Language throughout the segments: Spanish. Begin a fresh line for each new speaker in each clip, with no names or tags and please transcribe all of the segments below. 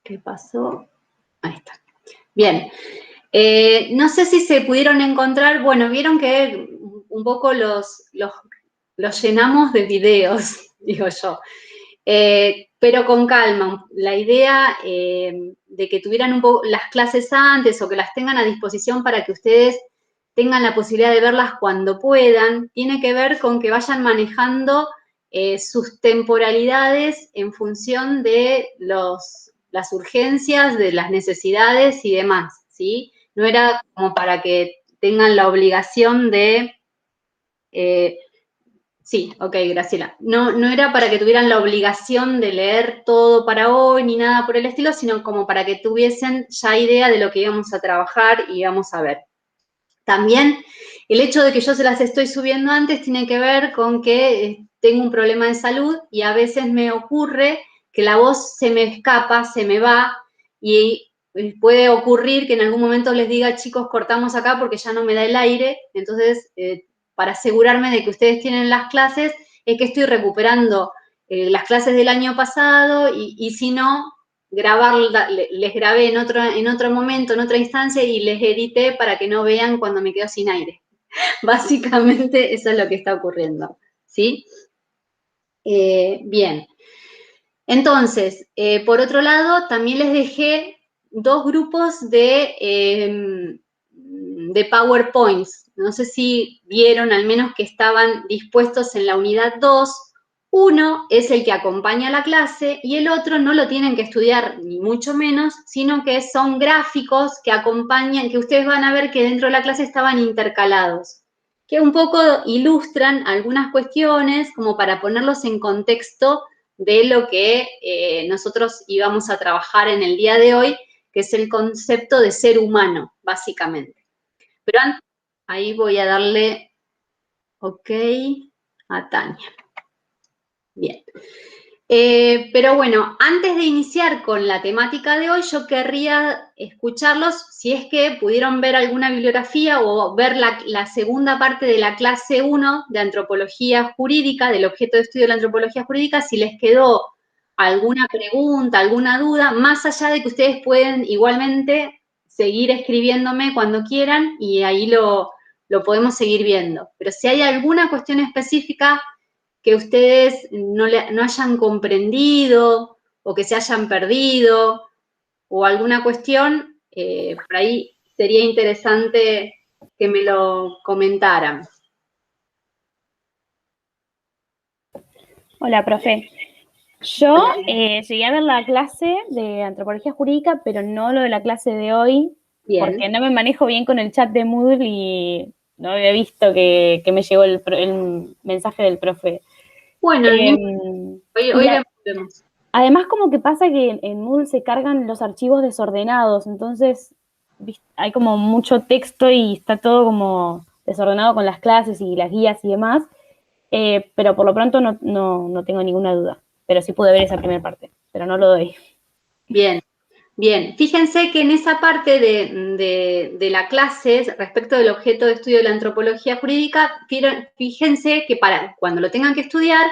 ¿Qué pasó? Ahí está. Bien. No sé si se pudieron encontrar, bueno, vieron que un poco los llenamos de videos, digo yo. Pero con calma. La idea de que tuvieran un poco las clases antes o que las tengan a disposición para que ustedes tengan la posibilidad de verlas cuando puedan, tiene que ver con que vayan manejando sus temporalidades en función de las urgencias, de las necesidades y demás, ¿sí? No era como para que tengan la obligación de... sí, ok, Graciela. No era para que tuvieran la obligación de leer todo para hoy ni nada por el estilo, sino como para que tuviesen ya idea de lo que íbamos a trabajar y íbamos a ver. También el hecho de que yo se las estoy subiendo antes tiene que ver con que tengo un problema de salud y a veces me ocurre que la voz se me escapa, se me va y puede ocurrir que en algún momento les diga, chicos, cortamos acá porque ya no me da el aire. Entonces, para asegurarme de que ustedes tienen las clases, es que estoy recuperando las clases del año pasado y si no, les grabé en otro momento, en otra instancia y les edité para que no vean cuando me quedo sin aire. Básicamente eso es lo que está ocurriendo, ¿sí? Bien. Entonces, por otro lado, también les dejé dos grupos de PowerPoints. No sé si vieron al menos que estaban dispuestos en la unidad 2. Uno es el que acompaña la clase y el otro no lo tienen que estudiar ni mucho menos, sino que son gráficos que acompañan, que ustedes van a ver que dentro de la clase estaban intercalados, que un poco ilustran algunas cuestiones como para ponerlos en contexto de lo que nosotros íbamos a trabajar en el día de hoy, que es el concepto de ser humano, básicamente. Pero antes, ahí voy a darle OK a Tania. Bien. Pero bueno, antes de iniciar con la temática de hoy, yo querría escucharlos, si es que pudieron ver alguna bibliografía o ver la segunda parte de la clase 1 de Antropología Jurídica, del objeto de estudio de la Antropología Jurídica, si les quedó alguna pregunta, alguna duda, más allá de que ustedes pueden igualmente seguir escribiéndome cuando quieran y ahí lo podemos seguir viendo. Pero si hay alguna cuestión específica que ustedes no hayan comprendido o que se hayan perdido o alguna cuestión, por ahí sería interesante que me lo comentaran.
Hola, profe. Yo llegué a ver la clase de Antropología Jurídica, pero no lo de la clase de hoy, bien, porque no me manejo bien con el chat de Moodle y no había visto que me llegó el mensaje del profe.
Bueno, hoy vemos.
Además, como que pasa que en Moodle se cargan los archivos desordenados, entonces hay como mucho texto y está todo como desordenado con las clases y las guías y demás, pero por lo pronto no tengo ninguna duda. Pero sí pude ver esa primera parte, pero no lo doy.
Bien, bien. Fíjense que en esa parte de la clase, respecto del objeto de estudio de la antropología jurídica, fíjense que para cuando lo tengan que estudiar,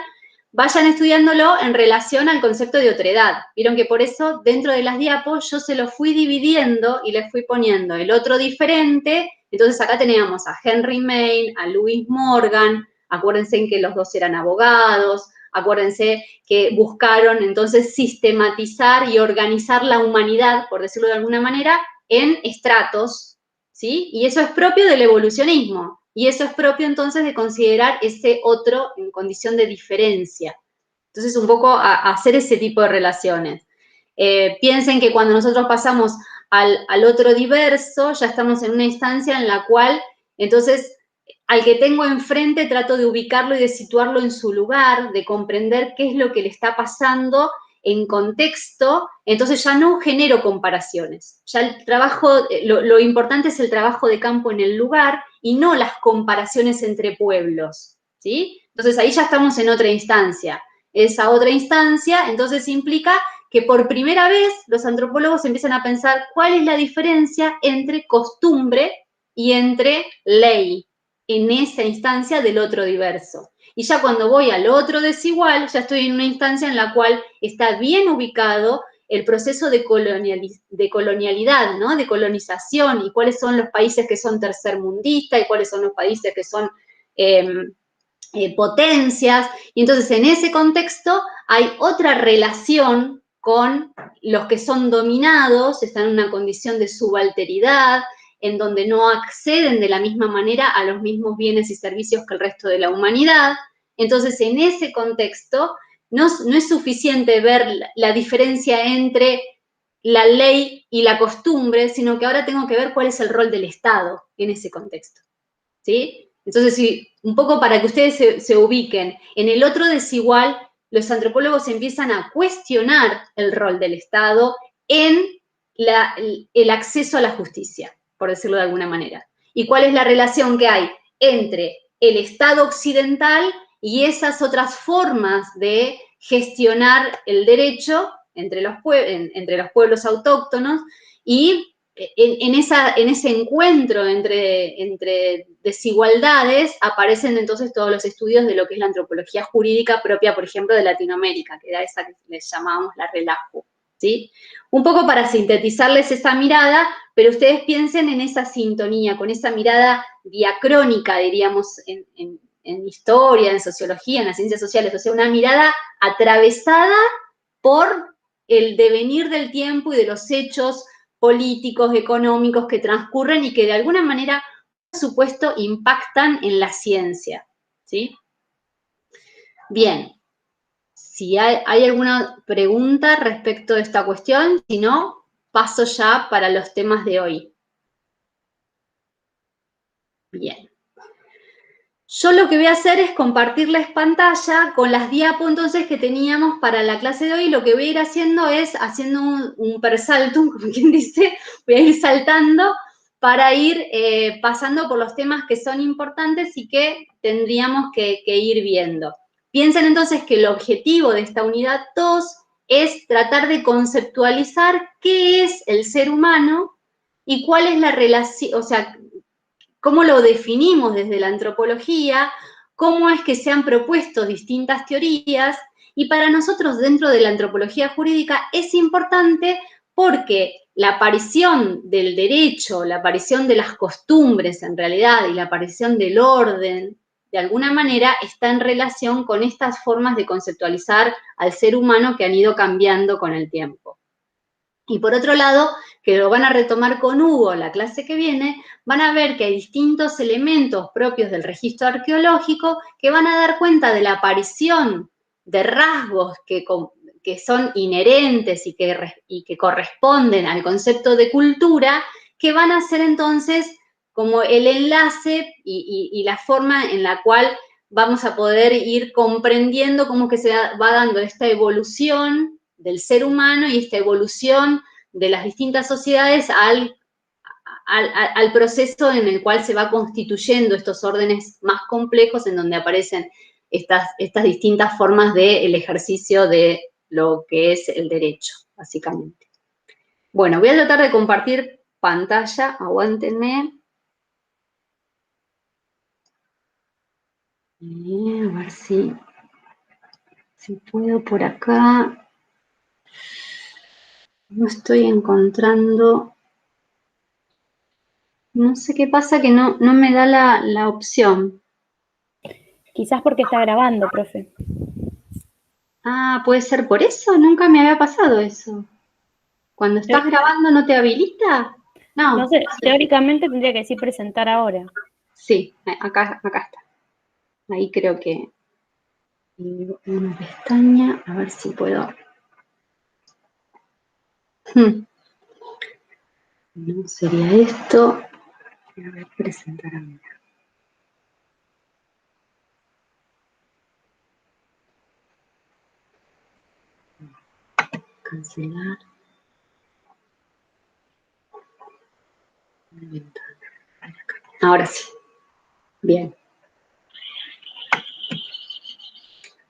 vayan estudiándolo en relación al concepto de otredad. Vieron que por eso, dentro de las diapos, yo se lo fui dividiendo y les fui poniendo el otro diferente. Entonces acá teníamos a Henry Maine, a Lewis Morgan, acuérdense que los dos eran abogados, acuérdense que buscaron entonces sistematizar y organizar la humanidad, por decirlo de alguna manera, en estratos, ¿sí? Y eso es propio del evolucionismo, y eso es propio entonces de considerar ese otro en condición de diferencia. Entonces, un poco a hacer ese tipo de relaciones. Piensen que cuando nosotros pasamos al otro diverso, ya estamos en una instancia en la cual, entonces, al que tengo enfrente trato de ubicarlo y de situarlo en su lugar, de comprender qué es lo que le está pasando en contexto, entonces ya no genero comparaciones. Ya el trabajo, lo importante es el trabajo de campo en el lugar y no las comparaciones entre pueblos, ¿sí? Entonces ahí ya estamos en otra instancia. Esa otra instancia, entonces implica que por primera vez los antropólogos empiezan a pensar cuál es la diferencia entre costumbre y entre ley en esa instancia del otro diverso. Y ya cuando voy al otro desigual, ya estoy en una instancia en la cual está bien ubicado el proceso de colonialidad, ¿no? De colonización, y cuáles son los países que son tercermundistas y cuáles son los países que son potencias. Y entonces en ese contexto hay otra relación con los que son dominados, están en una condición de subalteridad, en donde no acceden de la misma manera a los mismos bienes y servicios que el resto de la humanidad. Entonces, en ese contexto, no es suficiente ver la diferencia entre la ley y la costumbre, sino que ahora tengo que ver cuál es el rol del Estado en ese contexto, ¿sí? Entonces, sí, un poco para que ustedes se ubiquen, en el otro desigual, los antropólogos empiezan a cuestionar el rol del Estado en el acceso a la justicia, por decirlo de alguna manera. ¿Y cuál es la relación que hay entre el Estado occidental y esas otras formas de gestionar el derecho entre los pueblos autóctonos? Y en ese encuentro entre desigualdades aparecen entonces todos los estudios de lo que es la antropología jurídica propia, por ejemplo, de Latinoamérica, que era esa que les llamábamos la RELAJU, ¿sí? Un poco para sintetizarles esa mirada, pero ustedes piensen en esa sintonía, con esa mirada diacrónica, diríamos, en historia, en sociología, en las ciencias sociales, o sea, una mirada atravesada por el devenir del tiempo y de los hechos políticos, económicos que transcurren y que de alguna manera, por supuesto, impactan en la ciencia, ¿sí? Bien, si hay alguna pregunta respecto de esta cuestión, si no, paso ya para los temas de hoy. Bien. Yo lo que voy a hacer es compartirles pantalla con las diapos entonces que teníamos para la clase de hoy. Lo que voy a ir haciendo es haciendo un persaltum, como quien dice, voy a ir saltando para ir pasando por los temas que son importantes y que tendríamos que ir viendo. Piensen entonces que el objetivo de esta unidad 2 es tratar de conceptualizar qué es el ser humano y cuál es la relación, o sea, cómo lo definimos desde la antropología, cómo es que se han propuesto distintas teorías, y para nosotros dentro de la antropología jurídica es importante porque la aparición del derecho, la aparición de las costumbres en realidad y la aparición del orden, de alguna manera está en relación con estas formas de conceptualizar al ser humano que han ido cambiando con el tiempo. Y por otro lado, que lo van a retomar con Hugo la clase que viene, van a ver que hay distintos elementos propios del registro arqueológico que van a dar cuenta de la aparición de rasgos que son inherentes y que corresponden al concepto de cultura, que van a ser entonces como el enlace y la forma en la cual vamos a poder ir comprendiendo cómo que se va dando esta evolución del ser humano y esta evolución de las distintas sociedades al proceso en el cual se va constituyendo estos órdenes más complejos en donde aparecen estas distintas formas del ejercicio de lo que es el derecho, básicamente. Bueno, voy a tratar de compartir pantalla, aguántenme. A ver si puedo por acá. No estoy encontrando. No sé qué pasa que no me da la opción.
Quizás porque está grabando, profe.
Ah, puede ser por eso. Nunca me había pasado eso. Cuando estás grabando, ¿no te habilita? No.
No sé, teóricamente tendría que decir presentar ahora.
Sí, acá está. Ahí creo que una pestaña, a ver si puedo. No sería esto. A ver, presentar ahora. Cancelar. Ahora sí. Bien.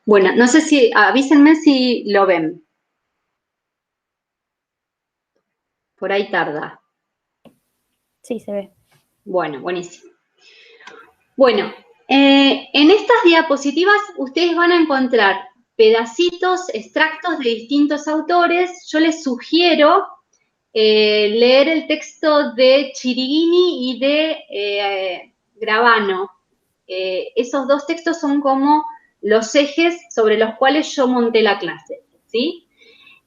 Bueno, no sé si, avísenme si lo ven. Por ahí tarda.
Sí, se ve.
Bueno, buenísimo. Bueno, en estas diapositivas ustedes van a encontrar pedacitos, extractos de distintos autores. Yo les sugiero leer el texto de Chirighini y de Gravano. Esos dos textos son como los ejes sobre los cuales yo monté la clase, ¿sí?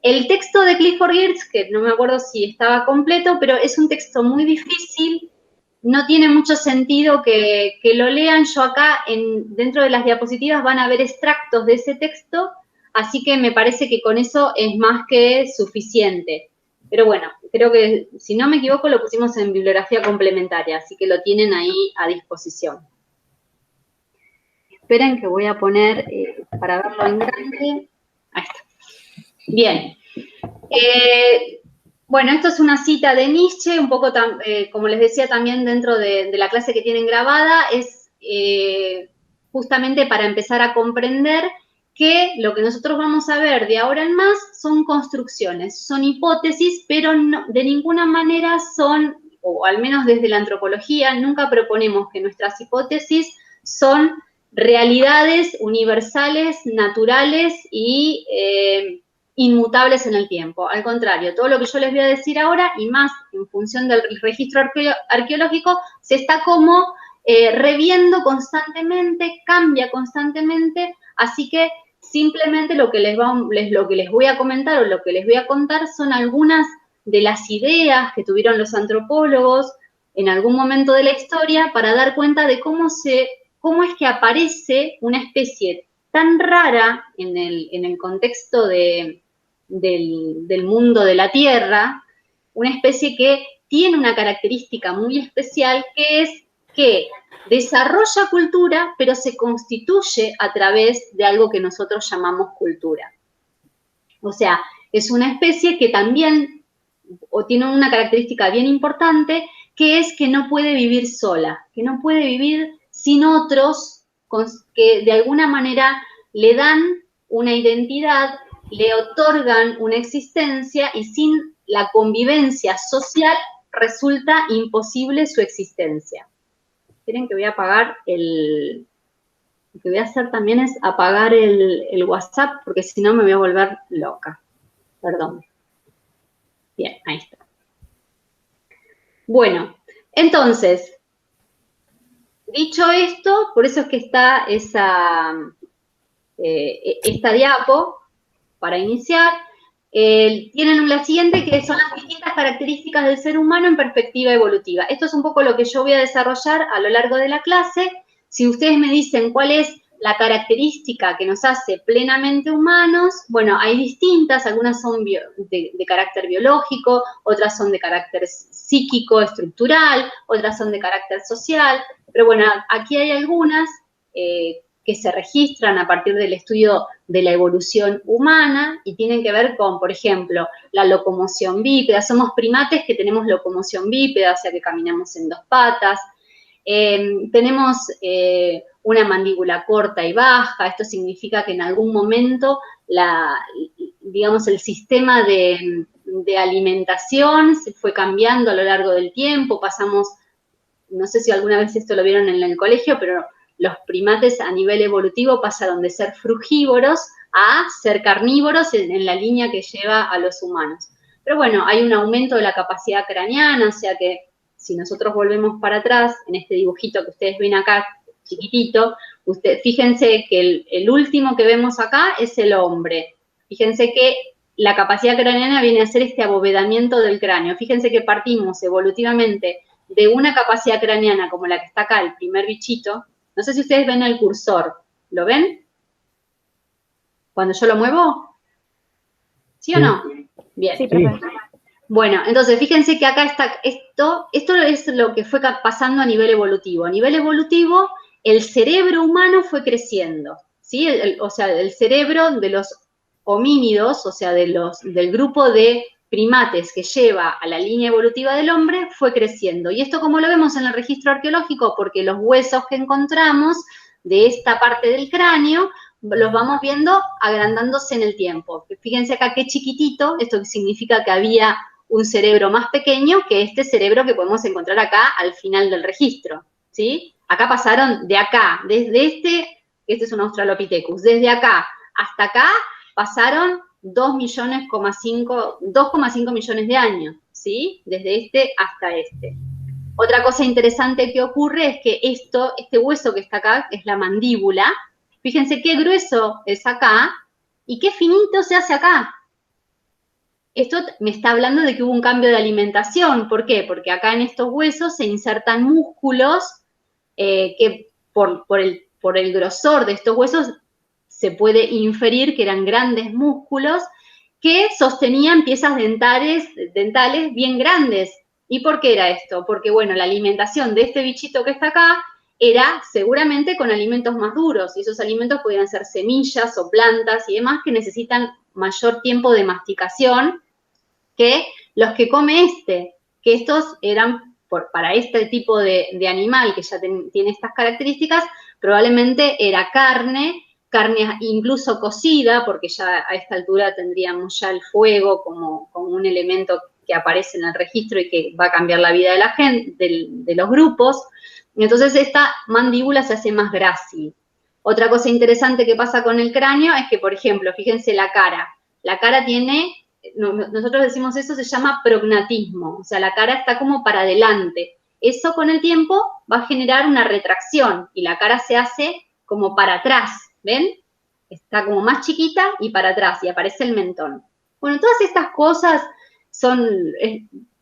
El texto de Clifford Geertz, que no me acuerdo si estaba completo, pero es un texto muy difícil, no tiene mucho sentido que lo lean. Yo acá, dentro de las diapositivas, van a ver extractos de ese texto, así que me parece que con eso es más que suficiente. Pero bueno, creo que, si no me equivoco, lo pusimos en bibliografía complementaria, así que lo tienen ahí a disposición. Esperen que voy a poner, para verlo en grande, ahí está. Bien. Bueno, esto es una cita de Nietzsche, un poco, como les decía también dentro de la clase que tienen grabada, es justamente para empezar a comprender que lo que nosotros vamos a ver de ahora en más son construcciones, son hipótesis, pero no, de ninguna manera son, o al menos desde la antropología, nunca proponemos que nuestras hipótesis son realidades universales, naturales y inmutables en el tiempo. Al contrario, todo lo que yo les voy a decir ahora, y más en función del registro arqueológico, se está como reviendo constantemente, cambia constantemente, así que simplemente lo que les voy a comentar o lo que les voy a contar son algunas de las ideas que tuvieron los antropólogos en algún momento de la historia para dar cuenta de cómo es que aparece una especie tan rara en el contexto del mundo de la Tierra, una especie que tiene una característica muy especial, que es que desarrolla cultura, pero se constituye a través de algo que nosotros llamamos cultura. O sea, es una especie que también tiene una característica bien importante, que es que no puede vivir sola, que no puede vivir sin otros que de alguna manera le dan una identidad, le otorgan una existencia, y sin la convivencia social resulta imposible su existencia. Esperen que voy a apagar lo que voy a hacer también es apagar el WhatsApp, porque si no me voy a volver loca. Perdón. Bien, ahí está. Bueno, entonces, dicho esto, por eso es que está esta diapo, para iniciar, tienen la siguiente, que son las distintas características del ser humano en perspectiva evolutiva. Esto es un poco lo que yo voy a desarrollar a lo largo de la clase. Si ustedes me dicen cuál es la característica que nos hace plenamente humanos, bueno, hay distintas, algunas son de carácter biológico, otras son de carácter psíquico, estructural, otras son de carácter social, pero bueno, aquí hay algunas que se registran a partir del estudio de la evolución humana y tienen que ver con, por ejemplo, la locomoción bípeda. Somos primates que tenemos locomoción bípeda, o sea que caminamos en dos patas. Tenemos una mandíbula corta y baja. Esto significa que en algún momento, digamos, el sistema de alimentación se fue cambiando a lo largo del tiempo. Pasamos, no sé si alguna vez esto lo vieron en el colegio, pero los primates a nivel evolutivo pasaron de ser frugívoros a ser carnívoros en la línea que lleva a los humanos. Pero bueno, hay un aumento de la capacidad craneana, o sea que si nosotros volvemos para atrás, en este dibujito que ustedes ven acá, chiquitito, fíjense que el último que vemos acá es el hombre. Fíjense que la capacidad craneana viene a ser este abovedamiento del cráneo. Fíjense que partimos evolutivamente de una capacidad craneana como la que está acá, el primer bichito. No sé si ustedes ven el cursor. ¿Lo ven? ¿Cuando yo lo muevo? ¿Sí o no? Bien.
Sí, profe.
Bueno, entonces fíjense que acá está esto es lo que fue pasando a nivel evolutivo. A nivel evolutivo, el cerebro humano fue creciendo, ¿sí? O sea, el cerebro de los homínidos, o sea, del grupo de primates que lleva a la línea evolutiva del hombre, fue creciendo. Y esto, como lo vemos en el registro arqueológico, porque los huesos que encontramos de esta parte del cráneo los vamos viendo agrandándose en el tiempo. Fíjense acá qué chiquitito, esto significa que había un cerebro más pequeño que este cerebro que podemos encontrar acá al final del registro, ¿sí? Acá pasaron de acá, desde este es un Australopithecus, desde acá Hasta acá pasaron 2,5 millones de años, ¿sí? Desde este hasta este. Otra cosa interesante que ocurre es que este hueso que está acá, que es la mandíbula, fíjense qué grueso es acá y qué finito se hace acá. Esto me está hablando de que hubo un cambio de alimentación. ¿Por qué? Porque acá en estos huesos se insertan músculos que por el grosor de estos huesos se puede inferir que eran grandes músculos que sostenían piezas dentales bien grandes. ¿Y por qué era esto? Porque, bueno, la alimentación de este bichito que está acá era seguramente con alimentos más duros, y esos alimentos podían ser semillas o plantas y demás que necesitan mayor tiempo de masticación que los que come que estos eran, para este tipo de animal que ya tiene estas características, probablemente era carne incluso cocida, porque ya a esta altura tendríamos ya el fuego como un elemento que aparece en el registro y que va a cambiar la vida de la gente, de los grupos. Entonces esta mandíbula se hace más grácil. Otra cosa interesante que pasa con el cráneo es que, por ejemplo, fíjense la cara. La cara tiene, nosotros decimos eso, se llama prognatismo, o sea, la cara está como para adelante. Eso con el tiempo va a generar una retracción y la cara se hace como para atrás, ¿ven? Está como más chiquita y para atrás y aparece el mentón. Bueno, todas estas cosas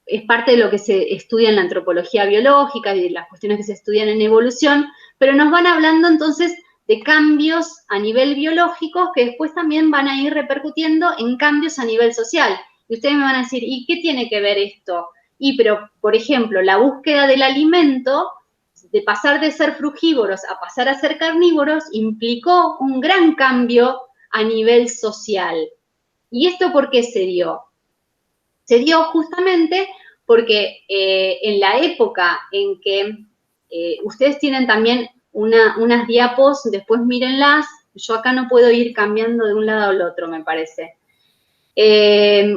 es parte de lo que se estudia en la antropología biológica y de las cuestiones que se estudian en evolución, pero nos van hablando entonces de cambios a nivel biológico que después también van a ir repercutiendo en cambios a nivel social. Y ustedes me van a decir, ¿y qué tiene que ver esto? Pero, por ejemplo, la búsqueda del alimento, de pasar de ser frugívoros a pasar a ser carnívoros, implicó un gran cambio a nivel social. ¿Y esto por qué se dio? Se dio justamente porque en la época en que ustedes tienen también unas diapos, después mírenlas, yo acá no puedo ir cambiando de un lado al otro, me parece.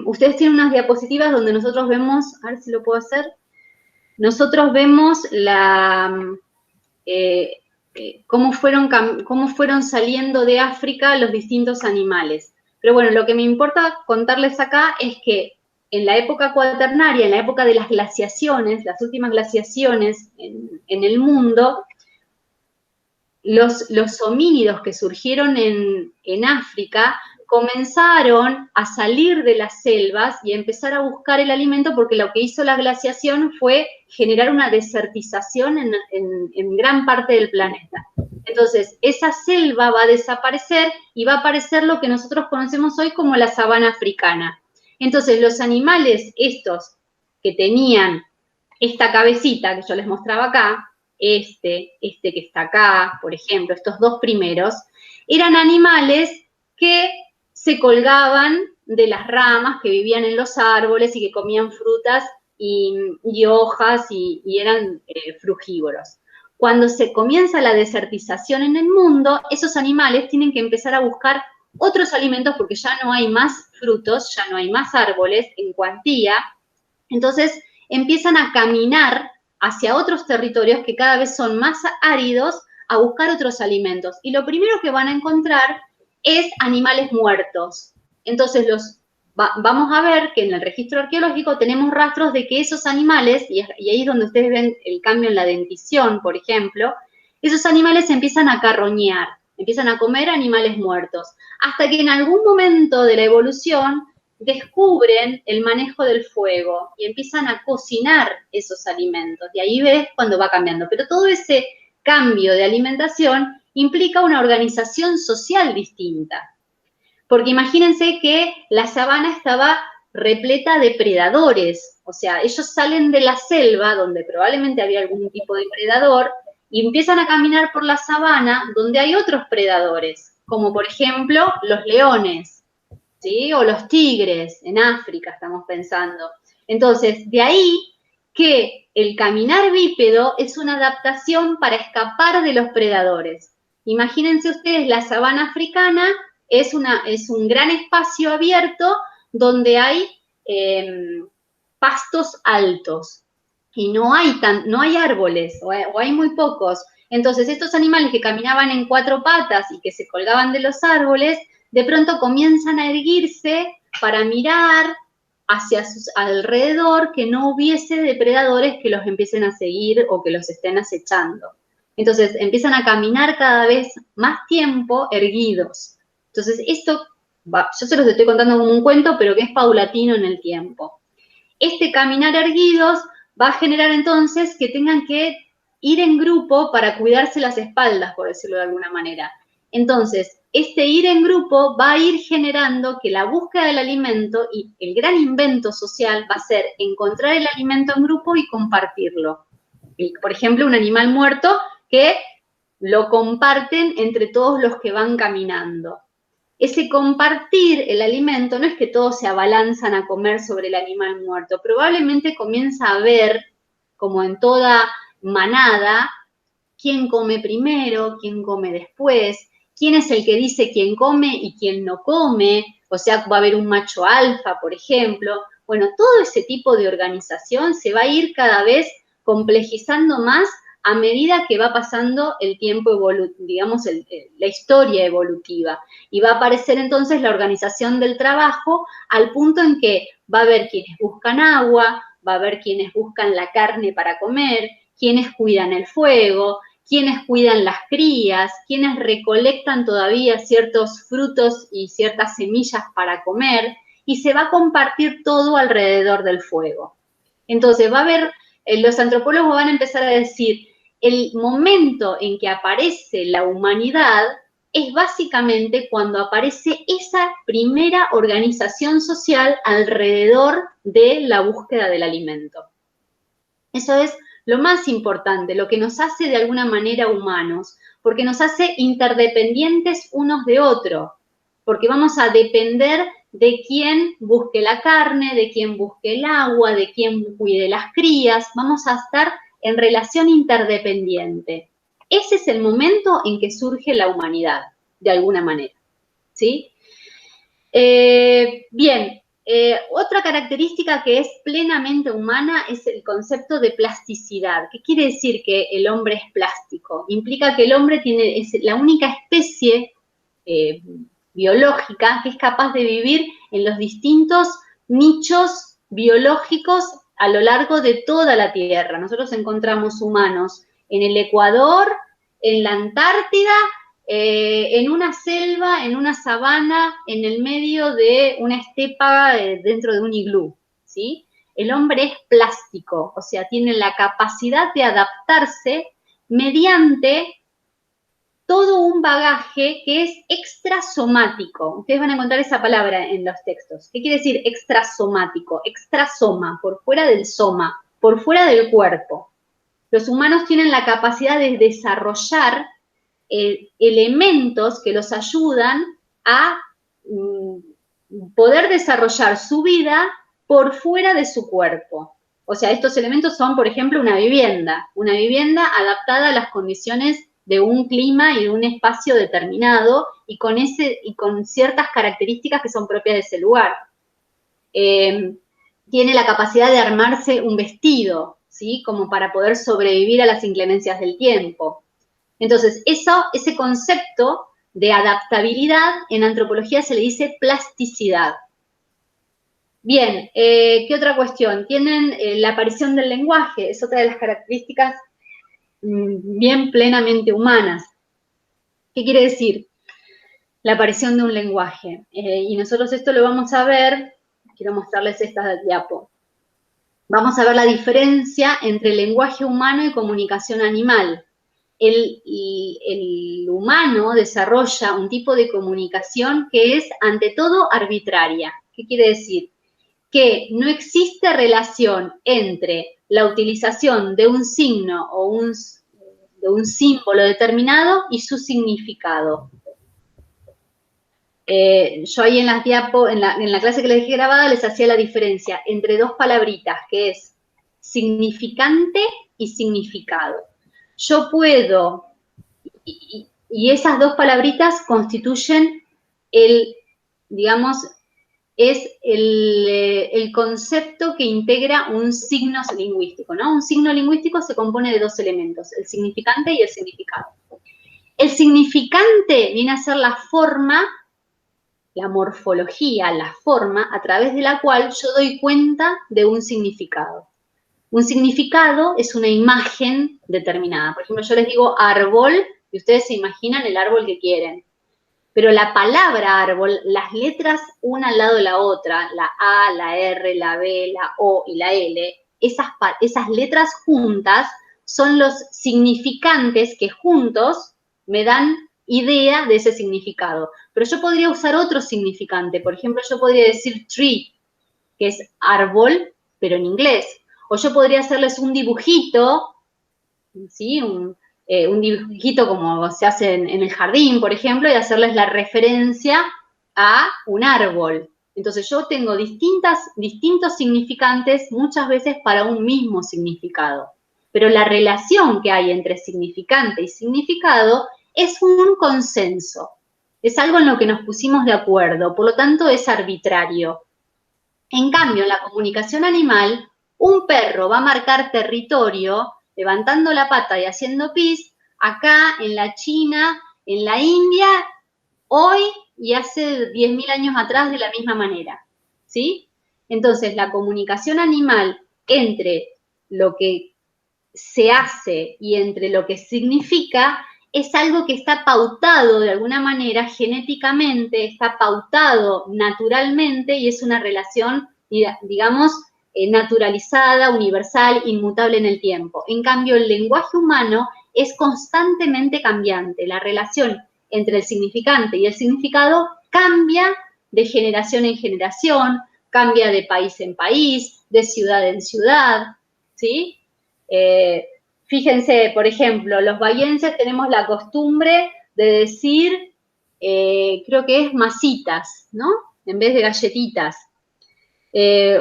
Ustedes tienen unas diapositivas donde nosotros vemos, a ver si lo puedo hacer, nosotros vemos cómo fueron saliendo de África los distintos animales. Pero bueno, lo que me importa contarles acá es que en la época cuaternaria, en la época de las glaciaciones, las últimas glaciaciones en el mundo, los homínidos que surgieron en África comenzaron a salir de las selvas y a empezar a buscar el alimento porque lo que hizo la glaciación fue generar una desertización en gran parte del planeta. Entonces, esa selva va a desaparecer y va a aparecer lo que nosotros conocemos hoy como la sabana africana. Entonces, los animales estos que tenían esta cabecita que yo les mostraba acá, este que está acá, por ejemplo, estos dos primeros, eran animales que se colgaban de las ramas, que vivían en los árboles y que comían frutas y hojas y eran frugívoros. Cuando se comienza la desertización en el mundo, esos animales tienen que empezar a buscar otros alimentos porque ya no hay más frutos, ya no hay más árboles en cuantía. Entonces empiezan a caminar hacia otros territorios que cada vez son más áridos a buscar otros alimentos. Y lo primero que van a encontrar es animales muertos. Entonces vamos a ver que en el registro arqueológico tenemos rastros de que esos animales, y ahí es donde ustedes ven el cambio en la dentición, por ejemplo, esos animales empiezan a carroñear, empiezan a comer animales muertos, hasta que en algún momento de la evolución descubren el manejo del fuego y empiezan a cocinar esos alimentos. Y ahí ves cuando va cambiando. Pero todo ese cambio de alimentación implica una organización social distinta. Porque imagínense que la sabana estaba repleta de predadores. O sea, ellos salen de la selva, donde probablemente había algún tipo de predador, y empiezan a caminar por la sabana donde hay otros predadores, como por ejemplo los leones, ¿sí? O los tigres, en África estamos pensando. Entonces, de ahí que el caminar bípedo es una adaptación para escapar de los predadores. Imagínense ustedes, la sabana africana es un gran espacio abierto donde hay pastos altos y no hay árboles o hay muy pocos. Entonces, estos animales que caminaban en cuatro patas y que se colgaban de los árboles de pronto comienzan a erguirse para mirar hacia su alrededor que no hubiese depredadores que los empiecen a seguir o que los estén acechando. Entonces empiezan a caminar cada vez más tiempo erguidos. Entonces esto, yo se los estoy contando como un cuento, pero que es paulatino en el tiempo. Este caminar erguidos va a generar entonces que tengan que ir en grupo para cuidarse las espaldas, por decirlo de alguna manera. Entonces, este ir en grupo va a ir generando que la búsqueda del alimento y el gran invento social va a ser encontrar el alimento en grupo y compartirlo. Por ejemplo, un animal muerto que lo comparten entre todos los que van caminando. Ese compartir el alimento no es que todos se abalanzan a comer sobre el animal muerto, probablemente comienza a ver, como en toda manada, quién come primero, quién come después, quién es el que dice quién come y quién no come, o sea, va a haber un macho alfa, por ejemplo. Bueno, todo ese tipo de organización se va a ir cada vez complejizando más a medida que va pasando el tiempo digamos, la historia evolutiva. Y va a aparecer entonces la organización del trabajo al punto en que va a haber quienes buscan agua, va a haber quienes buscan la carne para comer, quienes cuidan el fuego, quienes cuidan las crías, quienes recolectan todavía ciertos frutos y ciertas semillas para comer, y se va a compartir todo alrededor del fuego. Entonces va a haber, los antropólogos van a empezar a decir, el momento en que aparece la humanidad es básicamente cuando aparece esa primera organización social alrededor de la búsqueda del alimento. Eso es lo más importante, lo que nos hace de alguna manera humanos, porque nos hace interdependientes unos de otros, porque vamos a depender de quién busque la carne, de quién busque el agua, de quién cuide las crías, vamos a estar en relación interdependiente. Ese es el momento en que surge la humanidad, de alguna manera, ¿sí? Bien, otra característica que es plenamente humana es el concepto de plasticidad. ¿Qué quiere decir que el hombre es plástico? Implica que el hombre es la única especie biológica que es capaz de vivir en los distintos nichos biológicos a lo largo de toda la Tierra. Nosotros encontramos humanos en el Ecuador, en la Antártida, en una selva, en una sabana, en el medio de una estepa dentro de un iglú, ¿sí? El hombre es plástico, o sea, tiene la capacidad de adaptarse mediante todo un bagaje que es extrasomático. Ustedes van a encontrar esa palabra en los textos. ¿Qué quiere decir extrasomático? Extrasoma, por fuera del soma, por fuera del cuerpo. Los humanos tienen la capacidad de desarrollar elementos que los ayudan a poder desarrollar su vida por fuera de su cuerpo. O sea, estos elementos son, por ejemplo, una vivienda adaptada a las condiciones de un clima y de un espacio determinado y con ciertas características que son propias de ese lugar. Tiene la capacidad de armarse un vestido, ¿sí? Como para poder sobrevivir a las inclemencias del tiempo. Entonces, ese concepto de adaptabilidad en antropología se le dice plasticidad. Bien, ¿qué otra cuestión? Tienen la aparición del lenguaje, es otra de las características bien plenamente humanas. ¿Qué quiere decir? La aparición de un lenguaje. Y nosotros esto lo vamos a ver, quiero mostrarles esta diapo. Vamos a ver la diferencia entre lenguaje humano y comunicación animal. El humano desarrolla un tipo de comunicación que es, ante todo, arbitraria. ¿Qué quiere decir? Que no existe relación entre la utilización de un signo o de un símbolo determinado y su significado. Yo ahí en las en la clase que les dejé grabada les hacía la diferencia entre dos palabritas, que es significante y significado. Yo puedo, y esas dos palabritas constituyen digamos, es el concepto que integra un signo lingüístico, ¿no? Un signo lingüístico se compone de dos elementos, el significante y el significado. El significante viene a ser la forma la morfología, la forma a través de la cual yo doy cuenta de un significado. Un significado es una imagen determinada. Por ejemplo, yo les digo árbol y ustedes se imaginan el árbol que quieren. Pero la palabra árbol, las letras una al lado de la otra, la A, la R, la B, la O y la L, esas letras juntas son los significantes que juntos me dan idea de ese significado. Pero yo podría usar otro significante. Por ejemplo, yo podría decir tree, que es árbol, pero en inglés. O yo podría hacerles un dibujito, ¿sí? Un dibujito como se hace en el jardín, por ejemplo, y hacerles la referencia a un árbol. Entonces yo tengo distintos significantes muchas veces para un mismo significado. Pero la relación que hay entre significante y significado es un consenso. Es algo en lo que nos pusimos de acuerdo, por lo tanto es arbitrario. En cambio, en la comunicación animal, un perro va a marcar territorio levantando la pata y haciendo pis, acá en la China, en la India, hoy y hace 10.000 años atrás de la misma manera, ¿sí? Entonces, la comunicación animal entre lo que se hace y entre lo que significa es algo que está pautado de alguna manera genéticamente, está pautado naturalmente y es una relación, digamos, naturalizada, universal, inmutable en el tiempo. En cambio, el lenguaje humano es constantemente cambiante. La relación entre el significante y el significado cambia de generación en generación, cambia de país en país, de ciudad en ciudad, ¿sí? Fíjense, por ejemplo, los bahienses tenemos la costumbre de decir, creo que es masitas, ¿no? En vez de galletitas.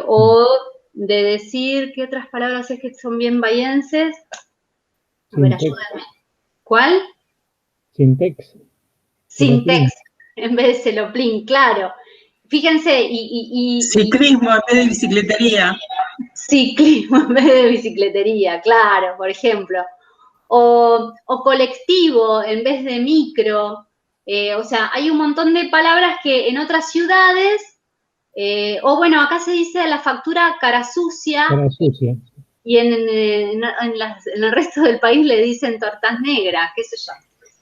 O de decir, ¿qué otras palabras es que son bien bahienses? A ver, ayúdame. ¿Cuál?
Sintex.
Sintex, en vez de celoplín, claro. Fíjense,
ciclismo en vez de bicicletería.
Ciclismo en vez de bicicletería, claro, por ejemplo. O colectivo en vez de micro. O sea, hay un montón de palabras que en otras ciudades, o bueno, acá se dice la factura cara sucia.
Cara sucia.
Y en el resto del país le dicen tortas negras, qué sé yo.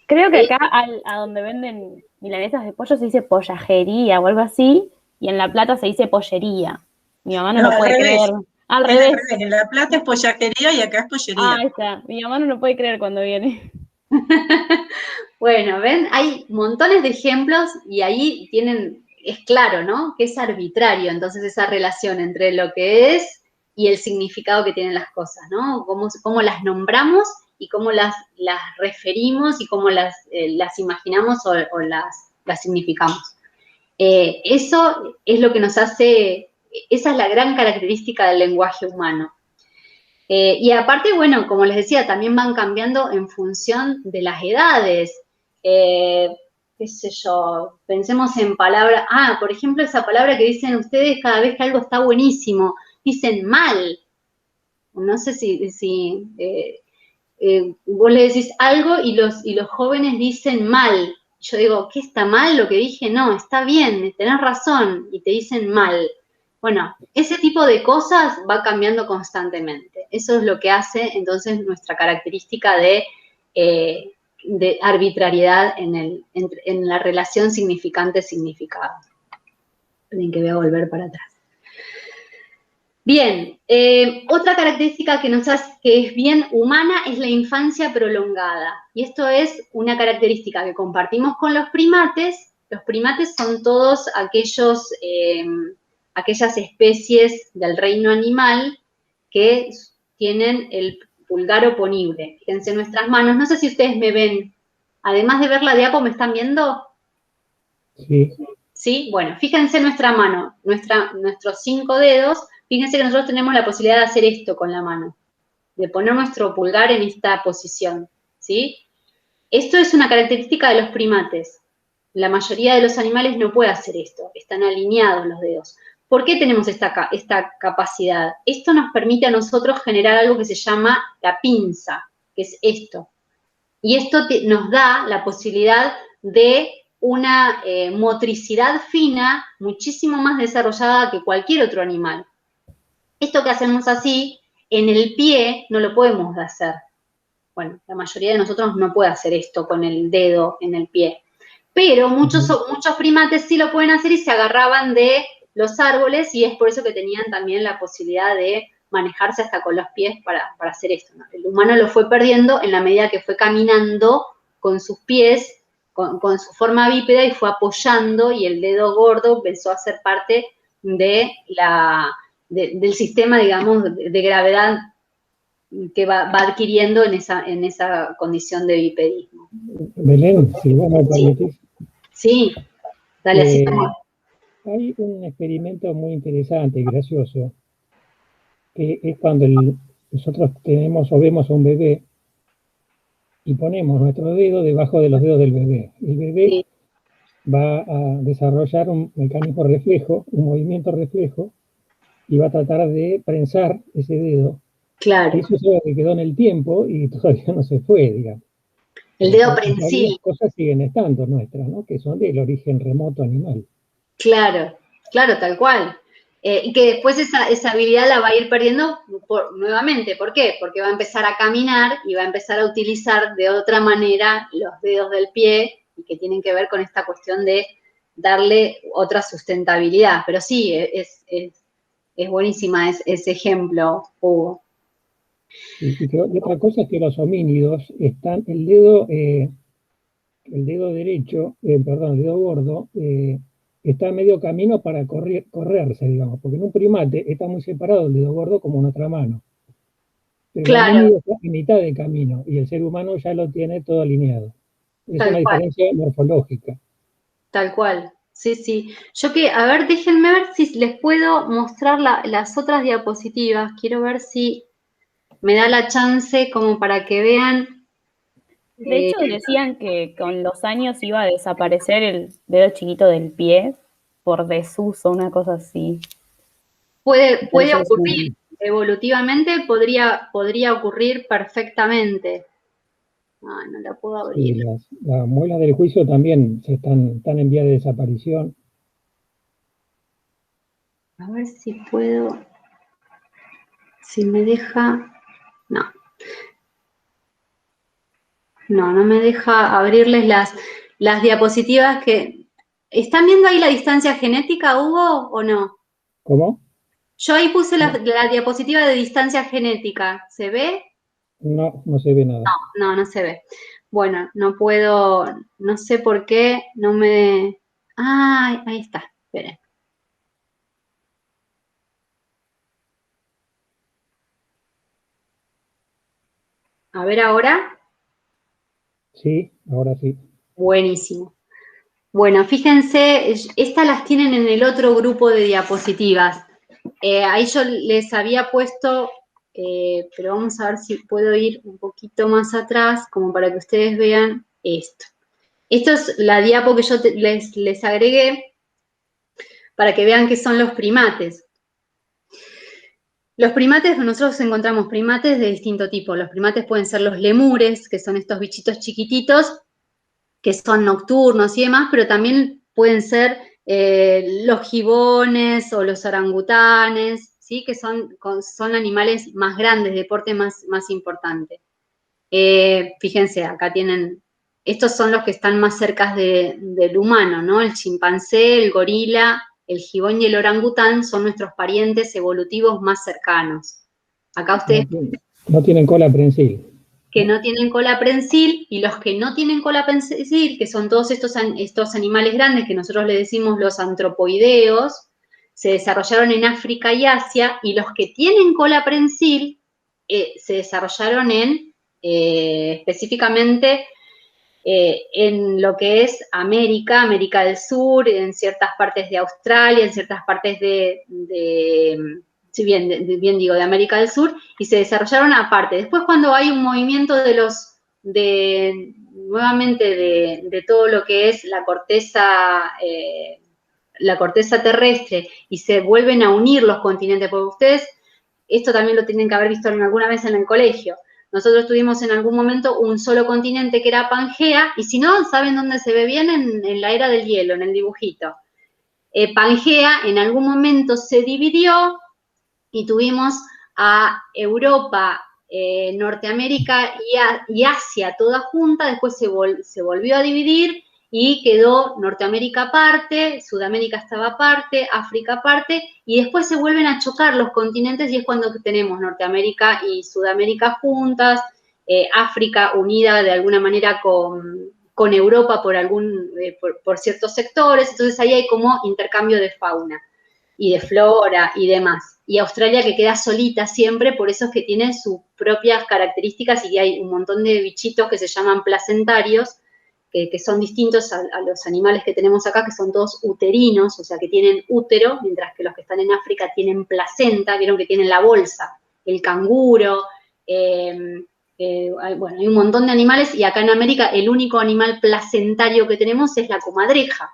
Creo que acá a donde venden milanesas de pollo se dice pollajería o algo así, y en La Plata se dice pollería. Mi mamá no lo puede creer. Al revés.
En La Plata es pollajería y acá es pollería.
Ah, ahí está. Mi mamá no lo puede creer cuando viene.
Bueno, ven, hay montones de ejemplos y ahí es claro, ¿no? Que es arbitrario, entonces esa relación entre lo que es y el significado que tienen las cosas, ¿no? Cómo las nombramos y cómo las referimos y cómo las imaginamos o las significamos. Eso es lo que nos hace, esa es la gran característica del lenguaje humano. Y aparte, bueno, como les decía, también van cambiando en función de las edades. Qué sé yo, pensemos en palabras, por ejemplo, esa palabra que dicen ustedes cada vez que algo está buenísimo, dicen mal. No sé si vos le decís algo y los jóvenes dicen mal. Yo digo, ¿qué está mal lo que dije? No, está bien, tenés razón, y te dicen mal. Bueno, ese tipo de cosas va cambiando constantemente. Eso es lo que hace entonces nuestra característica de arbitrariedad en la relación significante-significado. Esperen que voy a volver para atrás. Bien, otra característica que es bien humana es la infancia prolongada. Y esto es una característica que compartimos con los primates. Los primates son todos aquellas especies del reino animal que tienen el pulgar oponible. Fíjense nuestras manos. No sé si ustedes me ven. Además de ver la diapo, ¿me están viendo?
Sí.
¿Sí? Bueno, fíjense nuestra mano, nuestros 5 dedos. Fíjense que nosotros tenemos la posibilidad de hacer esto con la mano, de poner nuestro pulgar en esta posición, ¿sí? Esto es una característica de los primates. La mayoría de los animales no puede hacer esto, están alineados los dedos. ¿Por qué tenemos esta capacidad? Esto nos permite a nosotros generar algo que se llama la pinza, que es esto. Y esto nos da la posibilidad de una motricidad fina muchísimo más desarrollada que cualquier otro animal. Esto que hacemos así, en el pie no lo podemos hacer. Bueno, la mayoría de nosotros no puede hacer esto con el dedo en el pie. Pero muchos primates sí lo pueden hacer y se agarraban de los árboles y es por eso que tenían también la posibilidad de manejarse hasta con los pies para hacer esto, ¿no? El humano lo fue perdiendo en la medida que fue caminando con sus pies, con su forma bípeda y fue apoyando y el dedo gordo empezó a ser parte de del sistema, digamos, de gravedad que va adquiriendo en esa condición de bipedismo.
Belén, si vos me permitís.
Sí, dale, así estamos.
Hay un experimento muy interesante y gracioso, que es cuando nosotros tenemos o vemos a un bebé y ponemos nuestro dedo debajo de los dedos del bebé. El bebé va a desarrollar un mecanismo reflejo, un movimiento reflejo, y va a tratar de prensar ese dedo.
Claro.
Eso es algo que quedó en el tiempo y todavía no se fue, digamos.
El dedo prensil.
Las cosas siguen estando nuestras, ¿no? Que son del origen remoto animal.
Claro, claro, tal cual. Y que después esa habilidad la va a ir perdiendo nuevamente. ¿Por qué? Porque va a empezar a caminar y va a empezar a utilizar de otra manera los dedos del pie y que tienen que ver con esta cuestión de darle otra sustentabilidad. Pero sí, es buenísima ese ejemplo, Hugo.
Y otra cosa es que los homínidos están, el dedo derecho, el dedo gordo, está a medio camino para correrse, digamos, porque en un primate está muy separado el dedo gordo como en otra mano. Pero
claro.
El homínido está en mitad de camino y el ser humano ya lo tiene todo alineado. Es una diferencia morfológica.
Tal cual. Sí, sí. A ver, déjenme ver si les puedo mostrar las otras diapositivas. Quiero ver si me da la chance como para que vean.
De hecho, decían que con los años iba a desaparecer el dedo chiquito del pie por desuso, una cosa así.
Puede ocurrir. Evolutivamente podría ocurrir perfectamente. No la puedo abrir.
Sí, las muelas del juicio también están en vía de desaparición.
A ver si puedo. Si me deja. No. No me deja abrirles las diapositivas que... ¿Están viendo ahí la distancia genética, Hugo, o no?
¿Cómo?
Yo ahí puse la diapositiva de distancia genética. ¿Se ve?
No, no se ve nada.
No se ve. Bueno, no puedo, no sé por qué, no me... Ah, ahí está, esperen. A ver ahora.
Sí, ahora sí.
Buenísimo. Bueno, fíjense, estas las tienen en el otro grupo de diapositivas. Ahí yo les había puesto, pero vamos a ver si puedo ir un poquito más atrás, como para que ustedes vean esto. Esto es la diapo que yo les agregué para que vean qué son los primates. Los primates, nosotros encontramos primates de distinto tipo. Los primates pueden ser los lemures, que son estos bichitos chiquititos, que son nocturnos y demás, pero también pueden ser los gibones o los orangutanes, ¿sí? Que son animales más grandes, de porte más importante. Fíjense, acá tienen, estos son los que están más cerca del humano, ¿no? El chimpancé, el gorila, el gibón y el orangután son nuestros parientes evolutivos más cercanos. Acá ustedes...
No tienen cola prensil.
Que no tienen cola prensil, y los que no tienen cola prensil, que son todos estos animales grandes que nosotros le decimos los antropoideos, se desarrollaron en África y Asia, y los que tienen cola prensil se desarrollaron específicamente en lo que es América del Sur, en ciertas partes de Australia, en ciertas partes si bien digo, de América del Sur, y se desarrollaron aparte. Después, cuando hay un movimiento nuevamente de todo lo que es la corteza terrestre, y se vuelven a unir los continentes, porque ustedes, esto también lo tienen que haber visto alguna vez en el colegio, nosotros tuvimos en algún momento un solo continente que era Pangea, y si no, ¿saben dónde se ve bien? En la era del hielo, en el dibujito. Pangea en algún momento se dividió y tuvimos a Europa, Norteamérica y Asia toda junta, después se volvió a dividir y quedó Norteamérica aparte, Sudamérica estaba aparte, África aparte, y después se vuelven a chocar los continentes y es cuando tenemos Norteamérica y Sudamérica juntas, África unida de alguna manera con Europa por ciertos sectores, entonces ahí hay como intercambio de fauna y de flora y demás. Y Australia que queda solita siempre, por eso es que tiene sus propias características y hay un montón de bichitos que se llaman placentarios, que son distintos a los animales que tenemos acá, que son todos uterinos, o sea, que tienen útero, mientras que los que están en África tienen placenta, vieron que tienen la bolsa, el canguro, bueno, hay un montón de animales, y acá en América el único animal placentario que tenemos es la comadreja,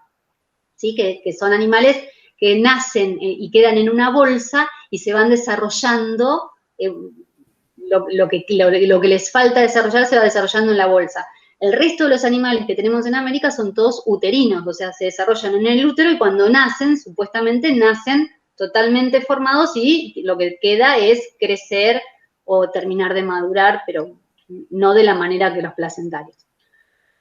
¿sí? Que son animales que nacen y quedan en una bolsa y se van desarrollando, lo que les falta desarrollar se va desarrollando en la bolsa. El resto de los animales que tenemos en América son todos uterinos, o sea, se desarrollan en el útero y cuando nacen, supuestamente nacen totalmente formados y lo que queda es crecer o terminar de madurar, pero no de la manera que los placentarios.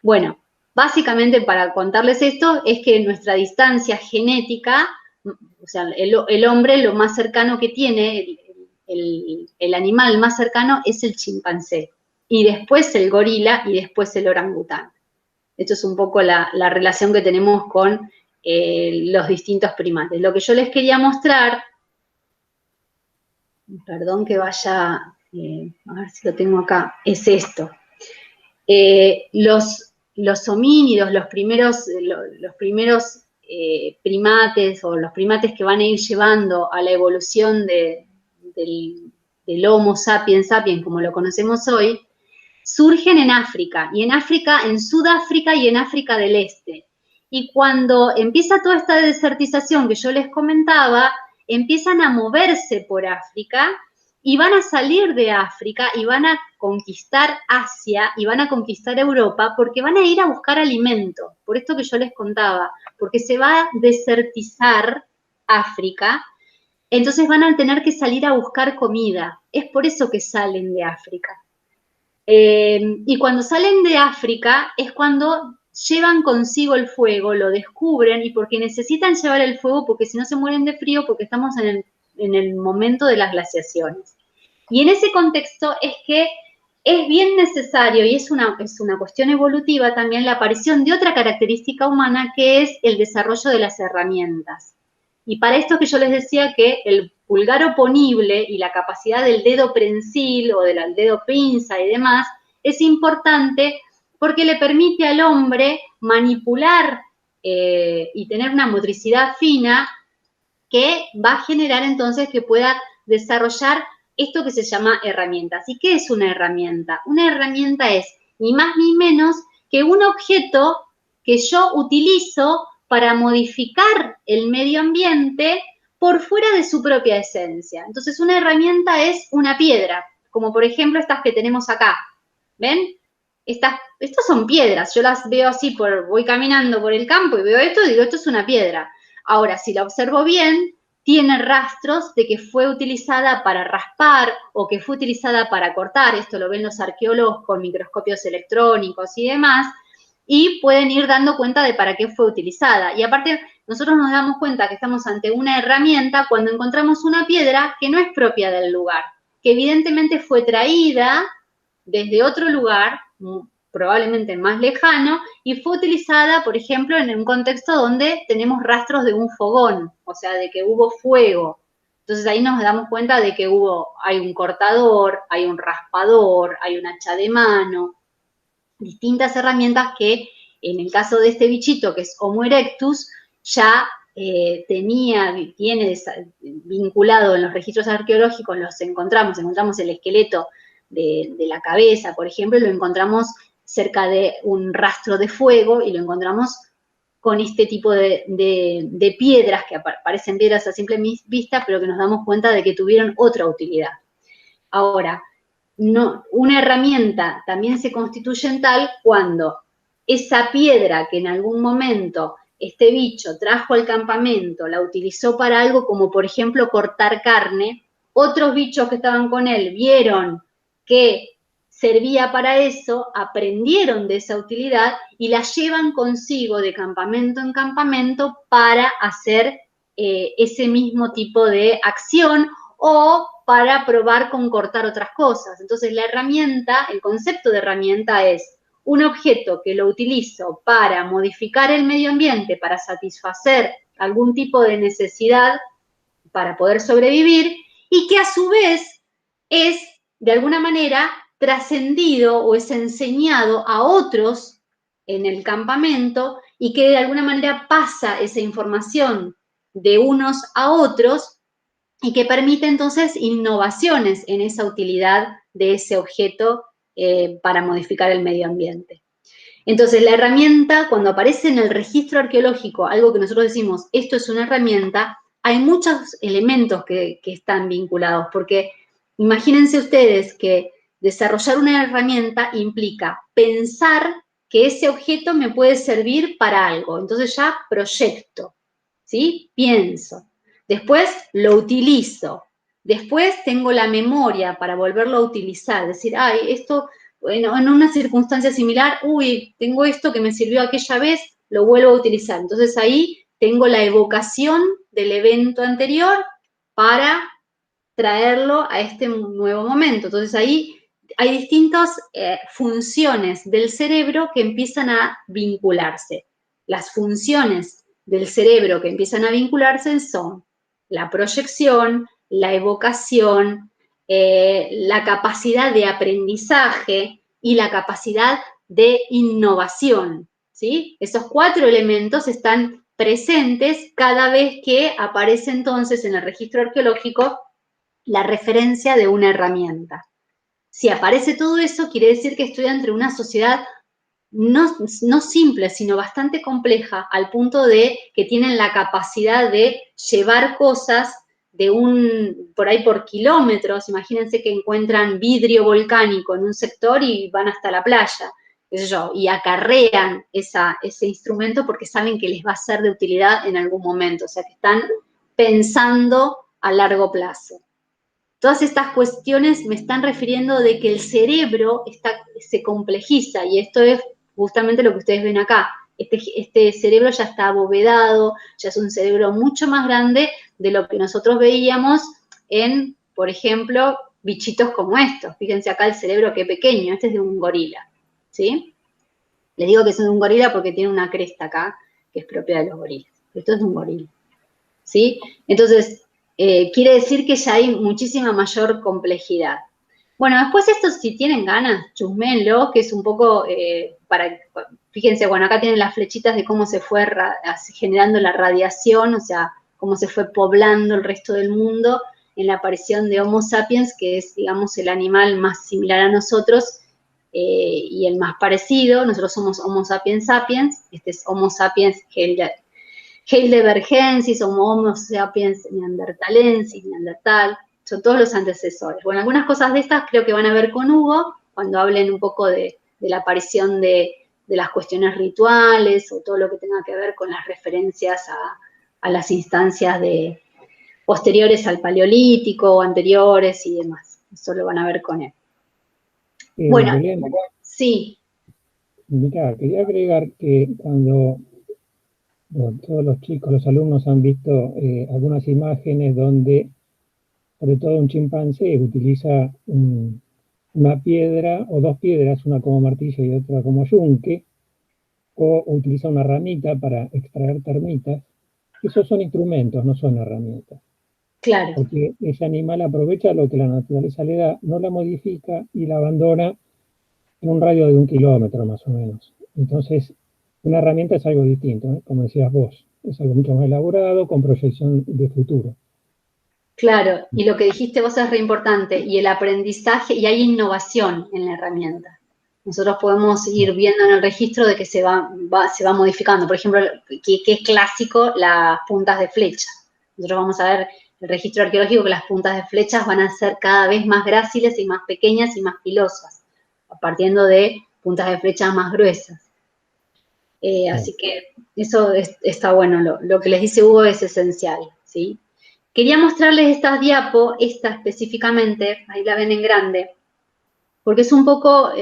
Bueno, básicamente para contarles esto es que nuestra distancia genética, o sea, el hombre lo más cercano que tiene, el animal más cercano es el chimpancé, y después el gorila y después el orangután. Esto es un poco la relación que tenemos con los distintos primates. Lo que yo les quería mostrar, perdón que vaya, a ver si lo tengo acá, es esto. Los homínidos, los primeros primates o los primates que van a ir llevando a la evolución del Homo sapiens sapiens, como lo conocemos hoy, surgen en África, y en Sudáfrica y en África del Este. Y cuando empieza toda esta desertización que yo les comentaba, empiezan a moverse por África y van a salir de África y van a conquistar Asia y van a conquistar Europa porque van a ir a buscar alimento. Por esto que yo les contaba, porque se va a desertizar África, entonces van a tener que salir a buscar comida. Es por eso que salen de África. Y cuando salen de África es cuando llevan consigo el fuego, lo descubren, y porque necesitan llevar el fuego, porque si no se mueren de frío, porque estamos en el momento de las glaciaciones. Y en ese contexto es que es bien necesario, y es una cuestión evolutiva también, la aparición de otra característica humana, que es el desarrollo de las herramientas. Y para esto que yo les decía que el pulgar oponible y la capacidad del dedo prensil o del dedo pinza y demás es importante porque le permite al hombre manipular y tener una motricidad fina que va a generar entonces que pueda desarrollar esto que se llama herramientas. ¿Y qué es una herramienta? Una herramienta es ni más ni menos que un objeto que yo utilizo para modificar el medio ambiente por fuera de su propia esencia. Entonces, una herramienta es una piedra, como por ejemplo estas que tenemos acá. ¿Ven? Estas son piedras. Yo las veo así, voy caminando por el campo y veo esto y digo, esto es una piedra. Ahora, si la observo bien, tiene rastros de que fue utilizada para raspar o que fue utilizada para cortar. Esto lo ven los arqueólogos con microscopios electrónicos y demás, y pueden ir dando cuenta de para qué fue utilizada. Y aparte, nosotros nos damos cuenta que estamos ante una herramienta cuando encontramos una piedra que no es propia del lugar, que evidentemente fue traída desde otro lugar, probablemente más lejano, y fue utilizada, por ejemplo, en un contexto donde tenemos rastros de un fogón, o sea, de que hubo fuego. Entonces ahí nos damos cuenta de que hay un cortador, hay un raspador, hay un hacha de mano, distintas herramientas que, en el caso de este bichito, que es Homo erectus, ya tiene vinculado en los registros arqueológicos, encontramos el esqueleto de la cabeza, por ejemplo, lo encontramos cerca de un rastro de fuego y lo encontramos con este tipo de piedras que parecen piedras a simple vista, pero que nos damos cuenta de que tuvieron otra utilidad. Ahora, una herramienta también se constituye en tal cuando esa piedra que en algún momento este bicho trajo al campamento, la utilizó para algo como, por ejemplo, cortar carne, otros bichos que estaban con él vieron que servía para eso, aprendieron de esa utilidad y la llevan consigo de campamento en campamento para hacer ese mismo tipo de acción o para probar con cortar otras cosas. Entonces la herramienta, el concepto de herramienta es un objeto que lo utilizo para modificar el medio ambiente, para satisfacer algún tipo de necesidad para poder sobrevivir y que a su vez es, de alguna manera, trascendido o es enseñado a otros en el campamento y que de alguna manera pasa esa información de unos a otros y que permite entonces innovaciones en esa utilidad de ese objeto para modificar el medio ambiente. Entonces, la herramienta, cuando aparece en el registro arqueológico, algo que nosotros decimos, esto es una herramienta, hay muchos elementos que están vinculados, porque imagínense ustedes que desarrollar una herramienta implica pensar que ese objeto me puede servir para algo. Entonces ya proyecto, ¿sí? Pienso. Después lo utilizo. Después tengo la memoria para volverlo a utilizar. Decir, ay, esto, bueno, en una circunstancia similar, uy, tengo esto que me sirvió aquella vez, lo vuelvo a utilizar. Entonces ahí tengo la evocación del evento anterior para traerlo a este nuevo momento. Entonces ahí hay distintas funciones del cerebro que empiezan a vincularse. Las funciones del cerebro que empiezan a vincularse son la proyección, la evocación, la capacidad de aprendizaje y la capacidad de innovación, ¿sí? Esos 4 elementos están presentes cada vez que aparece entonces en el registro arqueológico la referencia de una herramienta. Si aparece todo eso, quiere decir que estoy entre una sociedad no simple, sino bastante compleja, al punto de que tienen la capacidad de llevar cosas por ahí por kilómetros. Imagínense que encuentran vidrio volcánico en un sector y van hasta la playa, qué sé yo, y acarrean ese instrumento porque saben que les va a ser de utilidad en algún momento, o sea que están pensando a largo plazo. Todas estas cuestiones me están refiriendo de que el cerebro se complejiza, y esto es justamente lo que ustedes ven acá. Este cerebro ya está abovedado, ya es un cerebro mucho más grande de lo que nosotros veíamos en, por ejemplo, bichitos como estos. Fíjense acá el cerebro qué pequeño, este es de un gorila, ¿sí? Les digo que es de un gorila porque tiene una cresta acá, que es propia de los gorilas. Esto es de un gorila, ¿sí? Entonces, quiere decir que ya hay muchísima mayor complejidad. Bueno, después esto, si tienen ganas, chusmenlo, que es un poco fíjense, bueno, acá tienen las flechitas de cómo se fue generando la radiación, o sea, cómo se fue poblando el resto del mundo en la aparición de Homo sapiens, que es, digamos, el animal más similar a nosotros y el más parecido. Nosotros somos Homo sapiens sapiens, este es Homo sapiens heidelbergensis, Homo sapiens neanderthalensis, neandertal, son todos los antecesores. Bueno, algunas cosas de estas creo que van a ver con Hugo, cuando hablen un poco de la aparición de las cuestiones rituales o todo lo que tenga que ver con las referencias a las instancias posteriores al Paleolítico o anteriores y demás. Eso lo van a ver con él. Bueno,
Belén,
sí.
Mira, quería agregar que cuando todos los chicos, los alumnos han visto algunas imágenes donde, sobre todo un chimpancé, utiliza una piedra o 2 piedras, una como martillo y otra como yunque, o utiliza una ramita para extraer termitas. Esos son instrumentos, no son herramientas.
Claro.
Porque ese animal aprovecha lo que la naturaleza le da, no la modifica y la abandona en un radio de 1 kilómetro más o menos. Entonces, una herramienta es algo distinto, ¿eh? Como decías vos, es algo mucho más elaborado, con proyección de futuro.
Claro, y lo que dijiste vos es re importante, y el aprendizaje, y hay innovación en la herramienta. Nosotros podemos ir viendo en el registro de que se va modificando. Por ejemplo, que es clásico las puntas de flecha. Nosotros vamos a ver el registro arqueológico, que las puntas de flechas van a ser cada vez más gráciles y más pequeñas y más pilosas, partiendo de puntas de flechas más gruesas. Así que eso está bueno, lo que les dice Hugo es esencial, ¿sí? Quería mostrarles estas diapos, esta específicamente, ahí la ven en grande, porque es un poco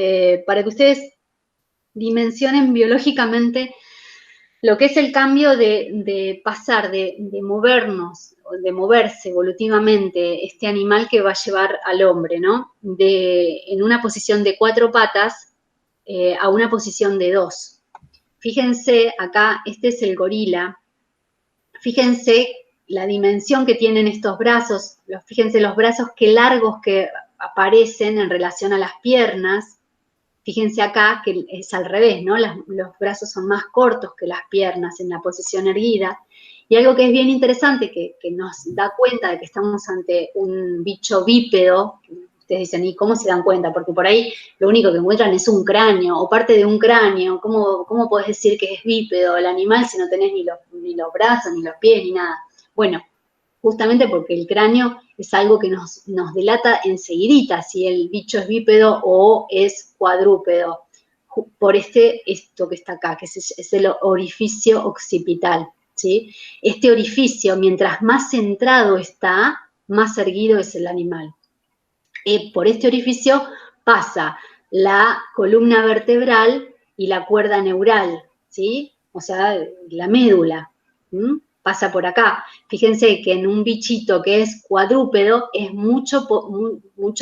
para que ustedes dimensionen biológicamente lo que es el cambio de pasar, de movernos, de moverse evolutivamente este animal que va a llevar al hombre, ¿no? En una posición de 4 patas a una posición de 2. Fíjense acá, este es el gorila. Fíjense la dimensión que tienen estos brazos. Fíjense los brazos qué largos que aparecen en relación a las piernas. Fíjense acá que es al revés, ¿no? Los brazos son más cortos que las piernas en la posición erguida. Y algo que es bien interesante, que nos da cuenta de que estamos ante un bicho bípedo. Ustedes dicen, ¿y cómo se dan cuenta? Porque por ahí lo único que encuentran es un cráneo o parte de un cráneo. ¿Cómo podés decir que es bípedo el animal si no tenés ni los brazos, ni los pies, ni nada? Bueno, justamente porque el cráneo es algo que nos delata enseguidita si el bicho es bípedo o es cuadrúpedo, por esto que está acá, que es el orificio occipital, ¿sí? Este orificio, mientras más centrado está, más erguido es el animal. Por este orificio pasa la columna vertebral y la cuerda neural, ¿sí? O sea, la médula, pasa por acá. Fíjense que en un bichito que es cuadrúpedo es mucho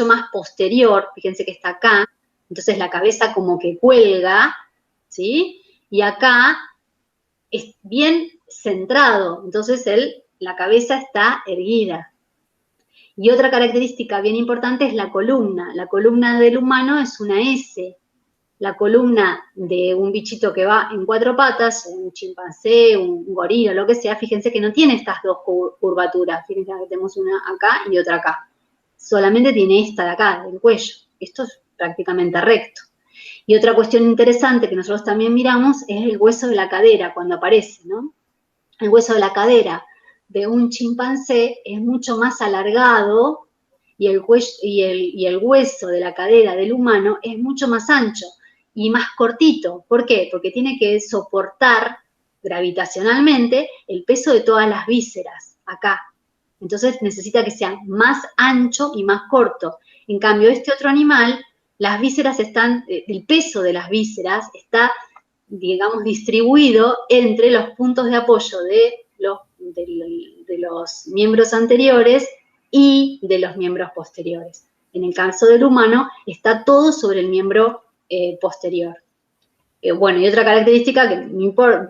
más posterior, fíjense que está acá, entonces la cabeza como que cuelga, ¿sí? Y acá es bien centrado, entonces la cabeza está erguida. Y otra característica bien importante es la columna. La columna del humano es una S. La columna de un bichito que va en 4 patas, un chimpancé, un gorila, lo que sea, fíjense que no tiene estas dos curvaturas. Fíjense que tenemos una acá y otra acá. Solamente tiene esta de acá, del cuello. Esto es prácticamente recto. Y otra cuestión interesante que nosotros también miramos es el hueso de la cadera, cuando aparece, ¿no? El hueso de la cadera de un chimpancé es mucho más alargado y el hueso de la cadera del humano es mucho más ancho y más cortito. ¿Por qué? Porque tiene que soportar gravitacionalmente el peso de todas las vísceras acá. Entonces necesita que sea más ancho y más corto. En cambio, este otro animal, las vísceras el peso de las vísceras está, digamos, distribuido entre los puntos de apoyo de los miembros anteriores y de los miembros posteriores. En el caso del humano, está todo sobre el miembro posterior. Bueno, y otra característica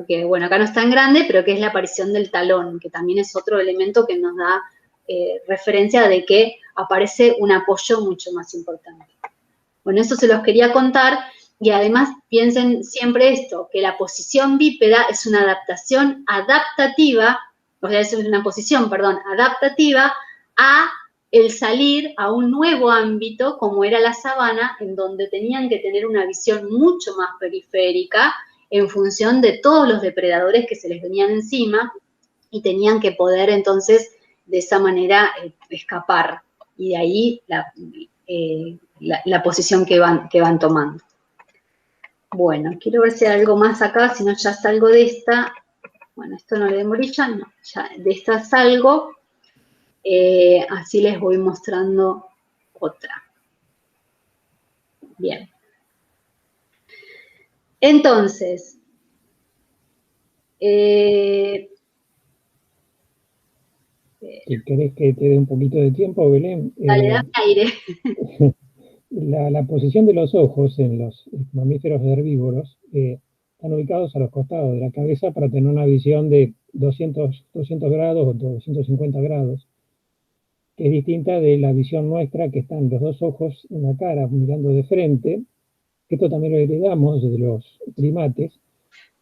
que bueno, acá no está en grande, pero que es la aparición del talón, que también es otro elemento que nos da referencia de que aparece un apoyo mucho más importante. Bueno, eso se los quería contar. Y además piensen siempre esto, que la posición bípeda es una adaptativa, o sea, es una posición, adaptativa a el salir a un nuevo ámbito, como era la sabana, en donde tenían que tener una visión mucho más periférica en función de todos los depredadores que se les venían encima y tenían que poder entonces de esa manera escapar. Y de ahí la posición que van tomando. Bueno, quiero ver si hay algo más acá, si no ya salgo de esta. Bueno, esto no le den bolilla, no, ya de esta salgo. Así les voy mostrando otra. Bien. Entonces,
¿querés que te dé un poquito de tiempo, Belén?
Dale, dame aire.
La posición de los ojos en los mamíferos herbívoros están ubicados a los costados de la cabeza para tener una visión de 200 grados o 250 grados, que es distinta de la visión nuestra, que están los dos ojos en la cara mirando de frente. Esto también lo heredamos de los primates,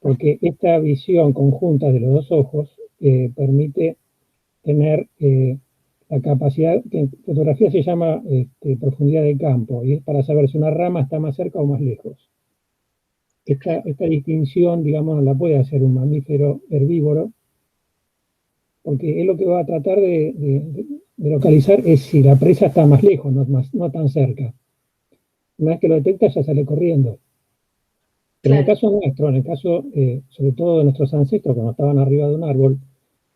porque esta visión conjunta de los dos ojos permite tener la capacidad, que en fotografía se llama profundidad de campo, y es para saber si una rama está más cerca o más lejos. Esta distinción, digamos, no la puede hacer un mamífero herbívoro, porque él lo que va a tratar de localizar es si la presa está más lejos, no tan cerca. Una vez que lo detecta ya sale corriendo. Pero en el caso nuestro, en el caso sobre todo de nuestros ancestros cuando estaban arriba de un árbol,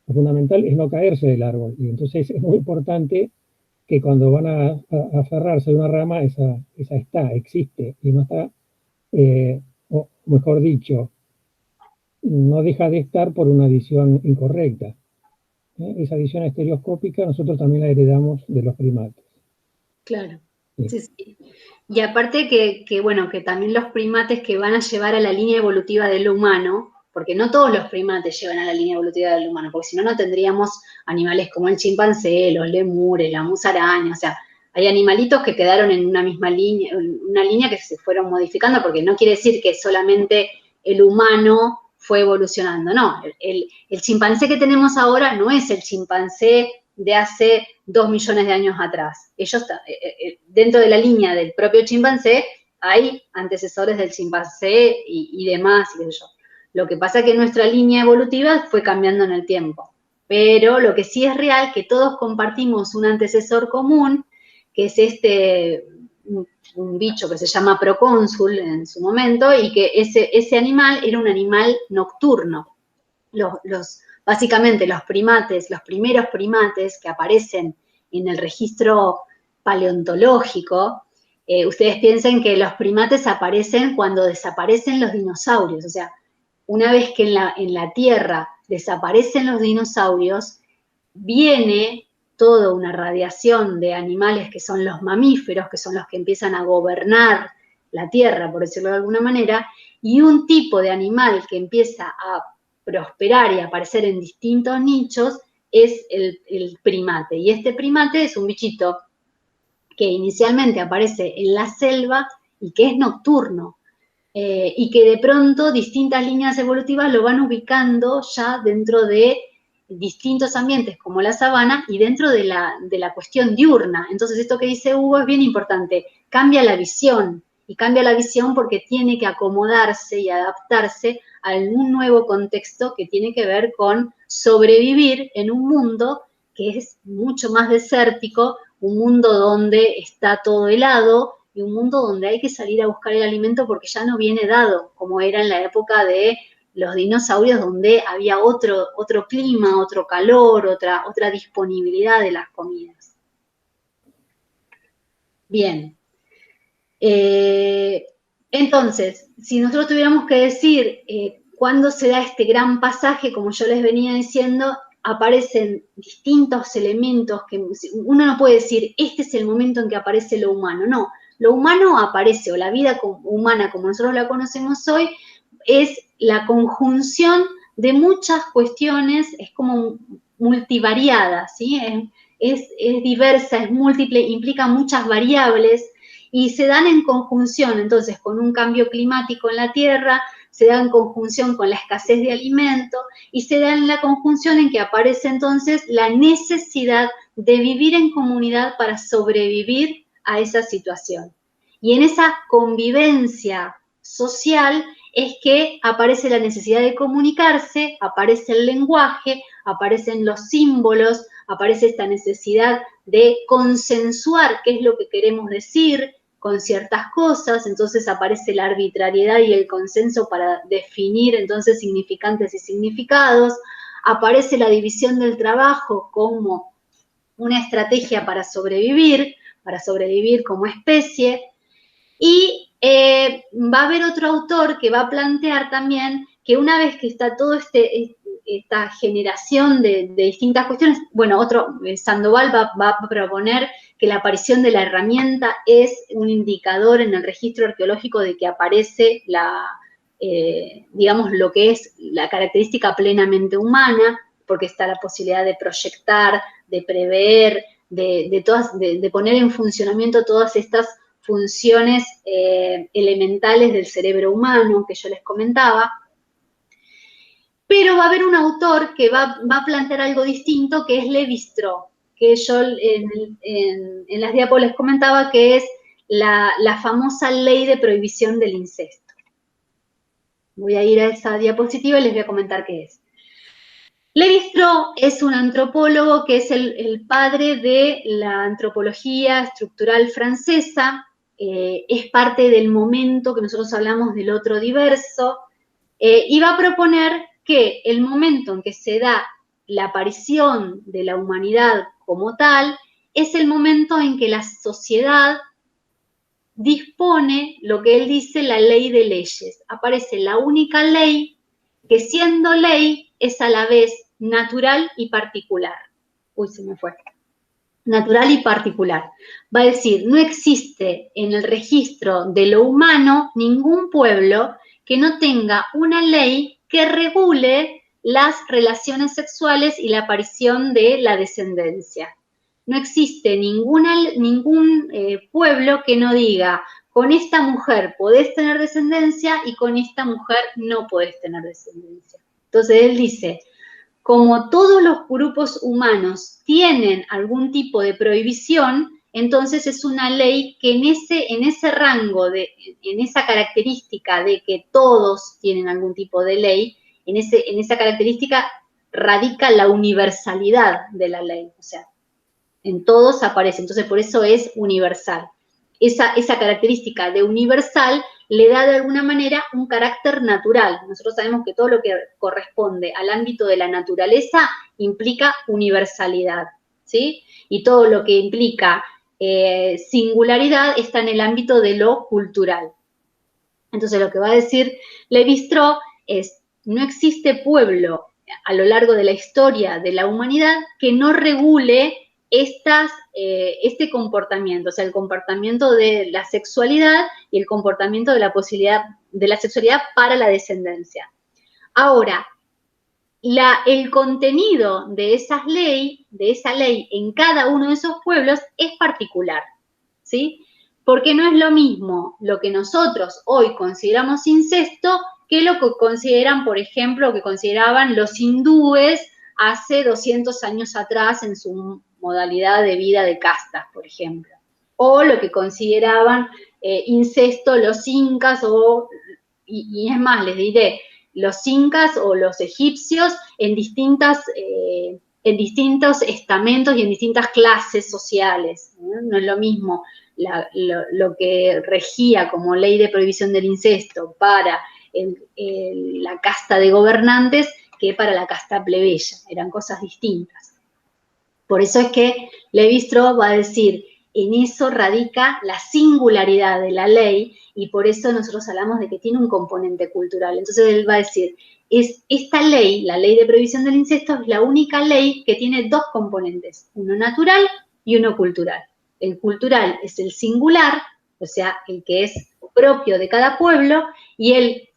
lo fundamental es no caerse del árbol. Y entonces es muy importante que cuando van a aferrarse de una rama, esa existe, y no está, o mejor dicho, no deja de estar por una visión incorrecta. Esa visión estereoscópica nosotros también la heredamos de los primates.
Claro. Sí, sí. Y aparte bueno, que también los primates que van a llevar a la línea evolutiva del humano, porque no todos los primates llevan a la línea evolutiva del humano, porque si no, no tendríamos animales como el chimpancé, los lemures, la musaraña, o sea, hay animalitos que quedaron en una misma línea, una línea que se fueron modificando, porque no quiere decir que solamente el humano fue evolucionando, no, el chimpancé que tenemos ahora no es el chimpancé de hace 2 millones de años atrás. Ellos, dentro de la línea del propio chimpancé, hay antecesores del chimpancé y demás, qué sé yo. Lo que pasa es que nuestra línea evolutiva fue cambiando en el tiempo. Pero lo que sí es real, que todos compartimos un antecesor común, que es un bicho que se llama procónsul en su momento, y que ese animal era un animal nocturno. Básicamente los primates, los primeros primates que aparecen en el registro paleontológico, ustedes piensen que los primates aparecen cuando desaparecen los dinosaurios, o sea, una vez que en la Tierra desaparecen los dinosaurios, viene toda una radiación de animales que son los mamíferos, que son los que empiezan a gobernar la Tierra, por decirlo de alguna manera, y un tipo de animal que empieza a prosperar y aparecer en distintos nichos es el primate. Y este primate es un bichito que inicialmente aparece en la selva y que es nocturno. Y que de pronto distintas líneas evolutivas lo van ubicando ya dentro de distintos ambientes como la sabana y dentro de la cuestión diurna. Entonces esto que dice Hugo es bien importante, cambia la visión, y cambia la visión porque tiene que acomodarse y adaptarse a un nuevo contexto que tiene que ver con sobrevivir en un mundo que es mucho más desértico, un mundo donde está todo helado, y un mundo donde hay que salir a buscar el alimento porque ya no viene dado, como era en la época de los dinosaurios, donde había otro clima, otro calor, otra disponibilidad de las comidas. Bien. Entonces, si nosotros tuviéramos que decir cuándo se da este gran pasaje, como yo les venía diciendo, aparecen distintos elementos que uno no puede decir, este es el momento en que aparece lo humano, no. Lo humano aparece, o la vida humana como nosotros la conocemos hoy, es la conjunción de muchas cuestiones, es como multivariada, ¿sí? Es diversa, es múltiple, implica muchas variables y se dan en conjunción, entonces, con un cambio climático en la Tierra, se da en conjunción con la escasez de alimento y se da en la conjunción en que aparece entonces la necesidad de vivir en comunidad para sobrevivir a esa situación. Y en esa convivencia social es que aparece la necesidad de comunicarse, aparece el lenguaje, aparecen los símbolos, aparece esta necesidad de consensuar qué es lo que queremos decir con ciertas cosas, entonces aparece la arbitrariedad y el consenso para definir entonces significantes y significados, aparece la división del trabajo como una estrategia para sobrevivir como especie, y va a haber otro autor que va a plantear también que una vez que está todo esta generación de distintas cuestiones, bueno, Sandoval va a proponer que la aparición de la herramienta es un indicador en el registro arqueológico de que aparece digamos, lo que es la característica plenamente humana, porque está la posibilidad de proyectar, de prever, de poner en funcionamiento todas estas funciones elementales del cerebro humano que yo les comentaba. Pero va a haber un autor que va a plantear algo distinto, que es Lévi-Strauss, que yo en las diapos les comentaba que es la famosa ley de prohibición del incesto. Voy a ir a esa diapositiva y les voy a comentar qué es. Lévi-Strauss es un antropólogo que es el padre de la antropología estructural francesa, es parte del momento que nosotros hablamos del otro diverso, y va a proponer que el momento en que se da la aparición de la humanidad como tal es el momento en que la sociedad dispone lo que él dice la ley de leyes. Aparece la única ley que, siendo ley, es a la vez natural y particular. Uy, se me fue. Natural y particular. Va a decir, no existe en el registro de lo humano ningún pueblo que no tenga una ley que regule las relaciones sexuales y la aparición de la descendencia. No existe ningún pueblo que no diga, con esta mujer podés tener descendencia y con esta mujer no podés tener descendencia. Entonces él dice, como todos los grupos humanos tienen algún tipo de prohibición, entonces es una ley que en ese rango, en esa característica de que todos tienen algún tipo de ley, en esa característica radica la universalidad de la ley. O sea, en todos aparece, entonces por eso es universal. Esa característica de universal le da de alguna manera un carácter natural. Nosotros sabemos que todo lo que corresponde al ámbito de la naturaleza implica universalidad, ¿sí? Y todo lo que implica singularidad está en el ámbito de lo cultural. Entonces lo que va a decir Lévi-Strauss es, no existe pueblo a lo largo de la historia de la humanidad que no regule este comportamiento, o sea, el comportamiento de la sexualidad y el comportamiento de la posibilidad de la sexualidad para la descendencia. Ahora, el contenido de esa ley en cada uno de esos pueblos es particular, ¿sí? Porque no es lo mismo lo que nosotros hoy consideramos incesto que lo que consideran, por ejemplo, que consideraban los hindúes hace 200 años atrás en su modalidad de vida de castas, por ejemplo. O lo que consideraban incesto los incas, y es más, les diré, los incas o los egipcios en distintos estamentos y en distintas clases sociales. No es lo mismo lo que regía como ley de prohibición del incesto para la casta de gobernantes que para la casta plebeya, eran cosas distintas. Por eso es que Lévi-Strauss va a decir, en eso radica la singularidad de la ley y por eso nosotros hablamos de que tiene un componente cultural. Entonces él va a decir, esta ley, la ley de prohibición del incesto, es la única ley que tiene dos componentes, uno natural y uno cultural. El cultural es el singular, o sea, el que es propio de cada pueblo, y el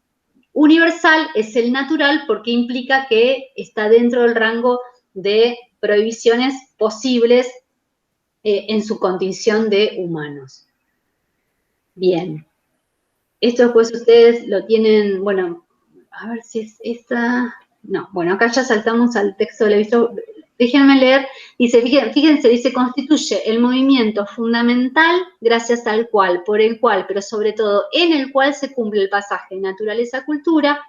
universal es el natural porque implica que está dentro del rango de prohibiciones posibles en su condición de humanos. Bien. Esto después ustedes lo tienen, bueno, a ver si es esta. No, bueno, acá ya saltamos al texto de Lévi-Strauss. Déjenme leer. Dice, fíjense, dice, constituye el movimiento fundamental gracias al cual, por el cual, pero sobre todo en el cual se cumple el pasaje naturaleza-cultura.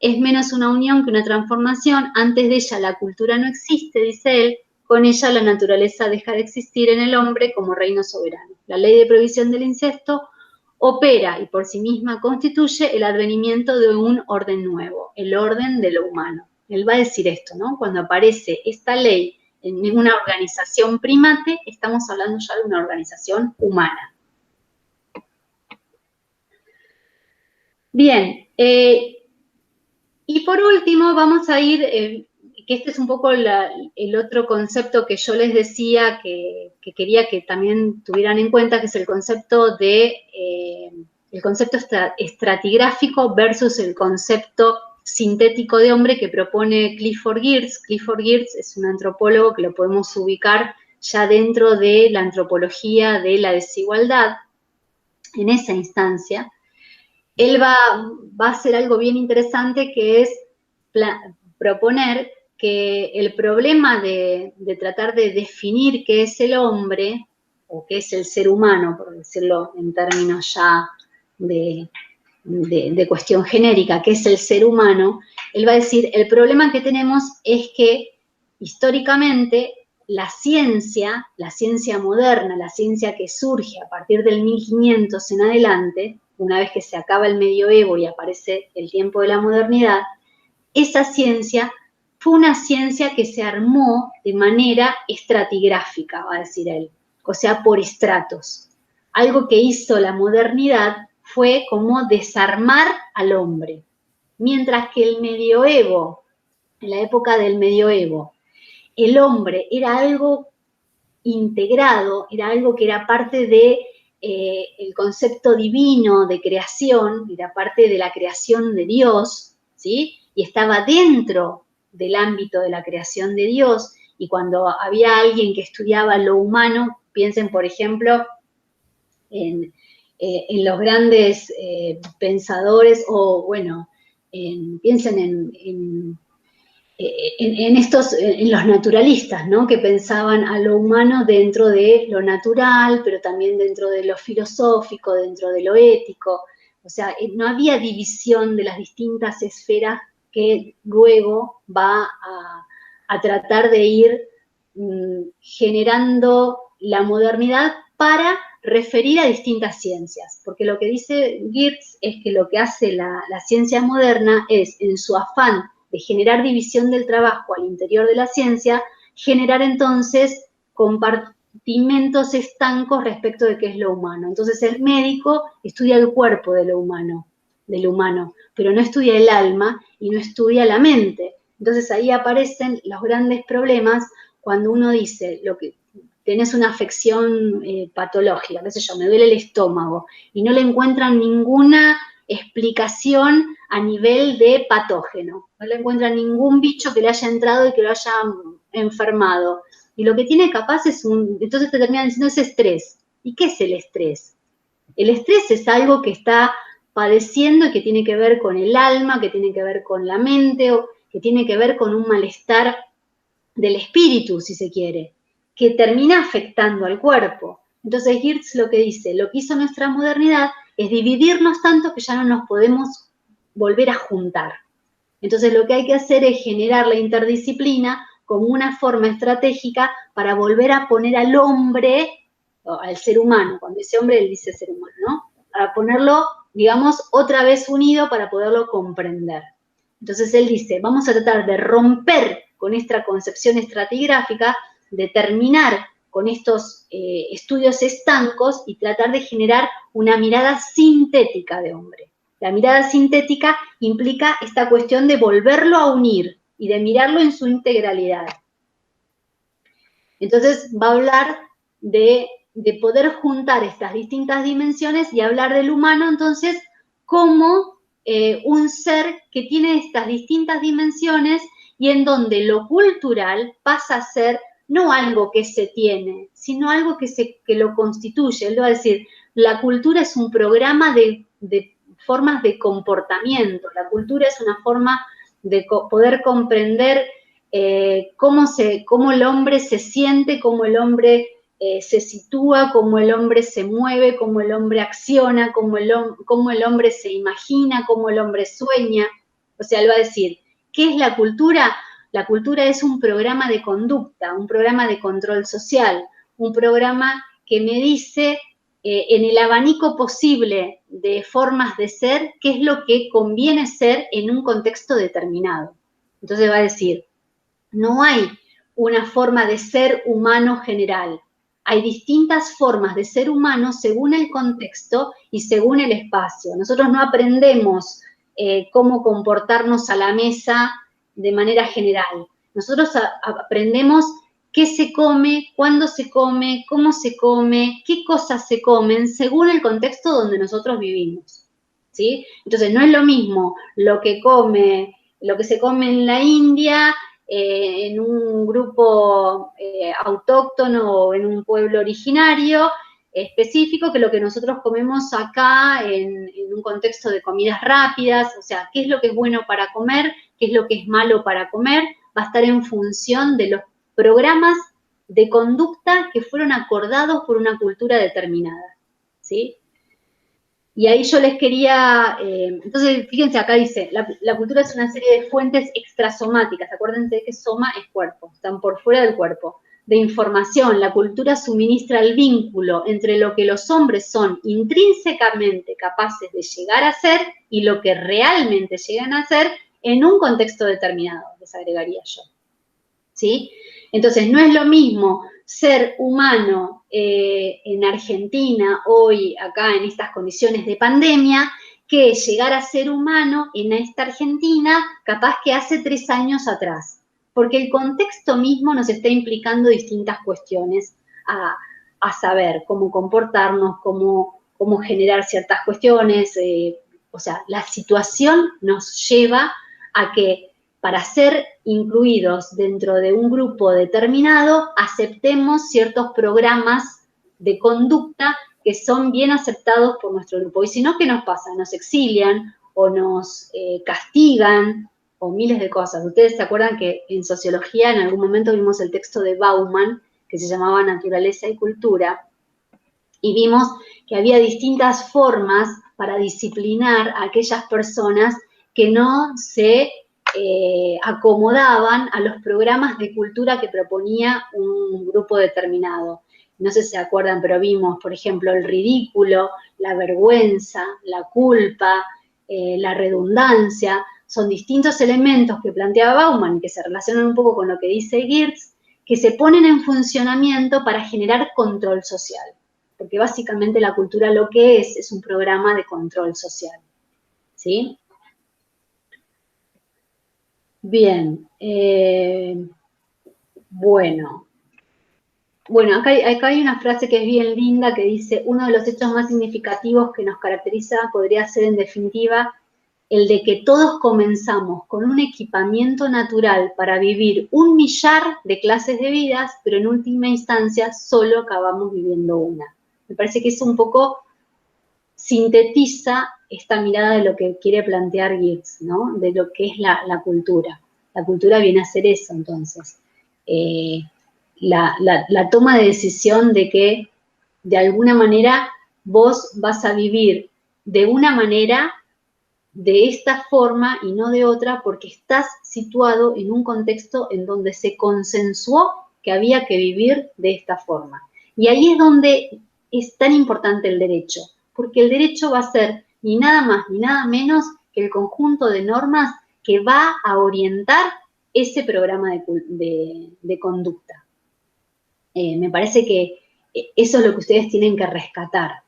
Es menos una unión que una transformación. Antes de ella la cultura no existe, dice él. Con ella la naturaleza deja de existir en el hombre como reino soberano. La ley de prohibición del incesto opera y por sí misma constituye el advenimiento de un orden nuevo, el orden de lo humano. Él va a decir esto, ¿no? Cuando aparece esta ley en una organización primate, estamos hablando ya de una organización humana. Bien, y por último vamos a ir, que este es un poco el otro concepto que yo les decía que quería que también tuvieran en cuenta, que es el concepto estratigráfico versus el concepto sintético de hombre que propone Clifford Geertz. Clifford Geertz es un antropólogo que lo podemos ubicar ya dentro de la antropología de la desigualdad, en esa instancia. Él va a hacer algo bien interesante, que es proponer que el problema de tratar de definir qué es el hombre, o qué es el ser humano, por decirlo en términos ya de de cuestión genérica, que es el ser humano, él va a decir, el problema que tenemos es que históricamente la ciencia moderna, la ciencia que surge a partir del 1500 en adelante, una vez que se acaba el medioevo y aparece el tiempo de la modernidad, esa ciencia fue una ciencia que se armó de manera estratigráfica, va a decir él, o sea, por estratos. Algo que hizo la modernidad fue como desarmar al hombre. Mientras que el medioevo, en la época del medioevo, el hombre era algo integrado, era algo que era parte de el concepto divino de creación, era parte de la creación de Dios, ¿sí? Y estaba dentro del ámbito de la creación de Dios, y cuando había alguien que estudiaba lo humano, piensen, por ejemplo, en los grandes pensadores, o bueno, piensen en los naturalistas, ¿no? Que pensaban a lo humano dentro de lo natural, pero también dentro de lo filosófico, dentro de lo ético. O sea, no había división de las distintas esferas que luego va a tratar de ir generando la modernidad para referir a distintas ciencias. Porque lo que dice Geertz es que lo que hace la ciencia moderna es, en su afán de generar división del trabajo al interior de la ciencia, generar entonces compartimentos estancos respecto de qué es lo humano. Entonces el médico estudia el cuerpo del humano, pero no estudia el alma y no estudia la mente. Entonces ahí aparecen los grandes problemas cuando uno dice, lo que tenés una afección patológica, qué sé yo, me duele el estómago, y no le encuentran ninguna explicación a nivel de patógeno. No le encuentran ningún bicho que le haya entrado y que lo haya enfermado. Y lo que tiene capaz es entonces te terminan diciendo es estrés. ¿Y qué es el estrés? El estrés es algo que está padeciendo y que tiene que ver con el alma, que tiene que ver con la mente, o que tiene que ver con un malestar del espíritu, si se quiere, que termina afectando al cuerpo. Entonces Geertz lo que dice, lo que hizo nuestra modernidad es dividirnos tanto que ya no nos podemos volver a juntar. Entonces lo que hay que hacer es generar la interdisciplina como una forma estratégica para volver a poner al hombre, o al ser humano, cuando dice hombre él dice ser humano, ¿no? Para ponerlo, digamos, otra vez unido para poderlo comprender. Entonces él dice, vamos a tratar de romper con esta concepción estratigráfica, de terminar con estos estudios estancos y tratar de generar una mirada sintética de hombre. La mirada sintética implica esta cuestión de volverlo a unir y de mirarlo en su integralidad. Entonces va a hablar de poder juntar estas distintas dimensiones y hablar del humano entonces como un ser que tiene estas distintas dimensiones y en donde lo cultural pasa a ser no algo que se tiene, sino algo que lo constituye. Él va a decir, la cultura es un programa de formas de comportamiento, la cultura es una forma de poder comprender cómo el hombre se siente, cómo el hombre se sitúa, cómo el hombre se mueve, cómo el hombre acciona, cómo el hombre se imagina, cómo el hombre sueña. O sea, él va a decir, ¿qué es la cultura? La cultura es un programa de conducta, un programa de control social, un programa que me dice en el abanico posible de formas de ser qué es lo que conviene ser en un contexto determinado. Entonces va a decir, no hay una forma de ser humano general. Hay distintas formas de ser humano según el contexto y según el espacio. Nosotros no aprendemos cómo comportarnos a la mesa de manera general. Nosotros aprendemos qué se come, cuándo se come, cómo se come, qué cosas se comen según el contexto donde nosotros vivimos, ¿sí? Entonces, no es lo mismo lo que se come en la India, en un grupo autóctono o en un pueblo originario específico que lo que nosotros comemos acá en un contexto de comidas rápidas. O sea, qué es lo que es bueno para comer, qué es lo que es malo para comer, va a estar en función de los programas de conducta que fueron acordados por una cultura determinada, ¿sí? Y ahí yo les quería, entonces fíjense, acá dice, la cultura es una serie de fuentes extrasomáticas, acuérdense que soma es cuerpo, están por fuera del cuerpo, de información. La cultura suministra el vínculo entre lo que los hombres son intrínsecamente capaces de llegar a ser y lo que realmente llegan a ser en un contexto determinado, les agregaría yo. ¿Sí? Entonces, no es lo mismo ser humano en Argentina hoy, acá en estas condiciones de pandemia, que llegar a ser humano en esta Argentina capaz que hace 3 años atrás. Porque el contexto mismo nos está implicando distintas cuestiones a saber cómo comportarnos, cómo generar ciertas cuestiones. O sea, la situación nos lleva a que para ser incluidos dentro de un grupo determinado, aceptemos ciertos programas de conducta que son bien aceptados por nuestro grupo. Y si no, ¿qué nos pasa? Nos exilian o nos castigan o miles de cosas. Ustedes se acuerdan que en sociología en algún momento vimos el texto de Bauman, que se llamaba Naturaleza y Cultura, y vimos que había distintas formas para disciplinar a aquellas personas que no se acomodaban a los programas de cultura que proponía un grupo determinado. No sé si se acuerdan, pero vimos, por ejemplo, el ridículo, la vergüenza, la culpa, la redundancia. Son distintos elementos que planteaba Bauman, que se relacionan un poco con lo que dice Geertz, que se ponen en funcionamiento para generar control social. Porque básicamente la cultura lo que es un programa de control social. ¿Sí? Bien, bueno, acá hay una frase que es bien linda que dice, uno de los hechos más significativos que nos caracteriza podría ser en definitiva el de que todos comenzamos con un equipamiento natural para vivir 1 millar de clases de vidas, pero en última instancia solo acabamos viviendo una. Me parece que eso un poco sintetiza esta mirada de lo que quiere plantear Geertz, ¿no? De lo que es la cultura. La cultura viene a ser eso, entonces. La toma de decisión de que, de alguna manera, vos vas a vivir de una manera, de esta forma y no de otra, porque estás situado en un contexto en donde se consensuó que había que vivir de esta forma. Y ahí es donde es tan importante el derecho, porque el derecho va a ser ni nada más ni nada menos que el conjunto de normas que va a orientar ese programa de conducta. Me parece que eso es lo que ustedes tienen que rescatar.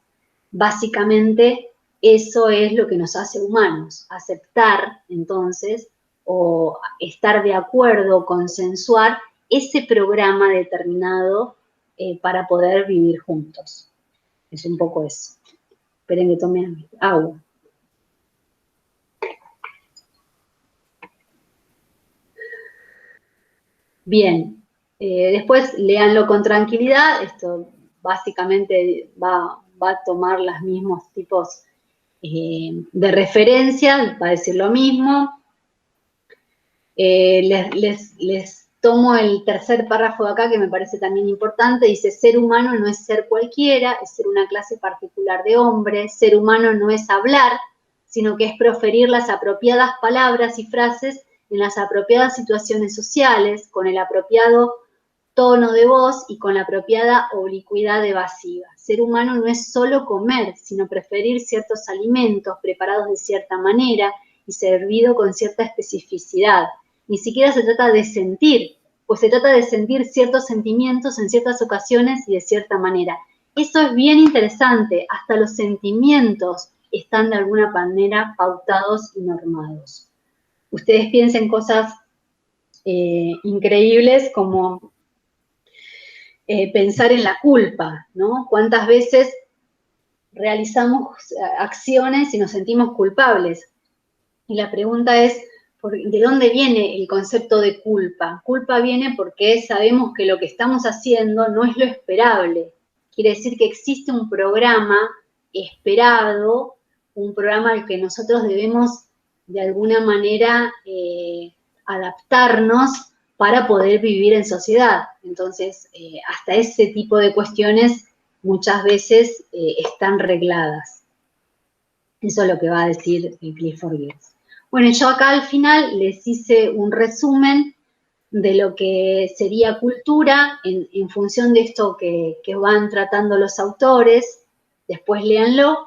Básicamente, eso es lo que nos hace humanos, aceptar, entonces, o estar de acuerdo, consensuar ese programa determinado para poder vivir juntos. Es un poco eso. Esperen que tome agua. Bien, después léanlo con tranquilidad, esto básicamente va a tomar los mismos tipos de referencia, va a decir lo mismo. Les tomo el tercer párrafo de acá que me parece también importante, dice, ser humano no es ser cualquiera, es ser una clase particular de hombres, ser humano no es hablar, sino que es proferir las apropiadas palabras y frases en las apropiadas situaciones sociales, con el apropiado tono de voz y con la apropiada oblicuidad evasiva. Ser humano no es solo comer, sino preferir ciertos alimentos preparados de cierta manera y servido con cierta especificidad. Ni siquiera se trata de sentir, pues se trata de sentir ciertos sentimientos en ciertas ocasiones y de cierta manera. Eso es bien interesante, hasta los sentimientos están de alguna manera pautados y normados. Ustedes piensen cosas increíbles como pensar en la culpa, ¿no? ¿Cuántas veces realizamos acciones y nos sentimos culpables? Y la pregunta es, ¿de dónde viene el concepto de culpa? Culpa viene porque sabemos que lo que estamos haciendo no es lo esperable. Quiere decir que existe un programa esperado, un programa al que nosotros debemos de alguna manera adaptarnos para poder vivir en sociedad. Entonces, hasta ese tipo de cuestiones muchas veces están regladas. Eso es lo que va a decir Clifford Geertz. Bueno, yo acá al final les hice un resumen de lo que sería cultura en función de esto que van tratando los autores. Después léanlo.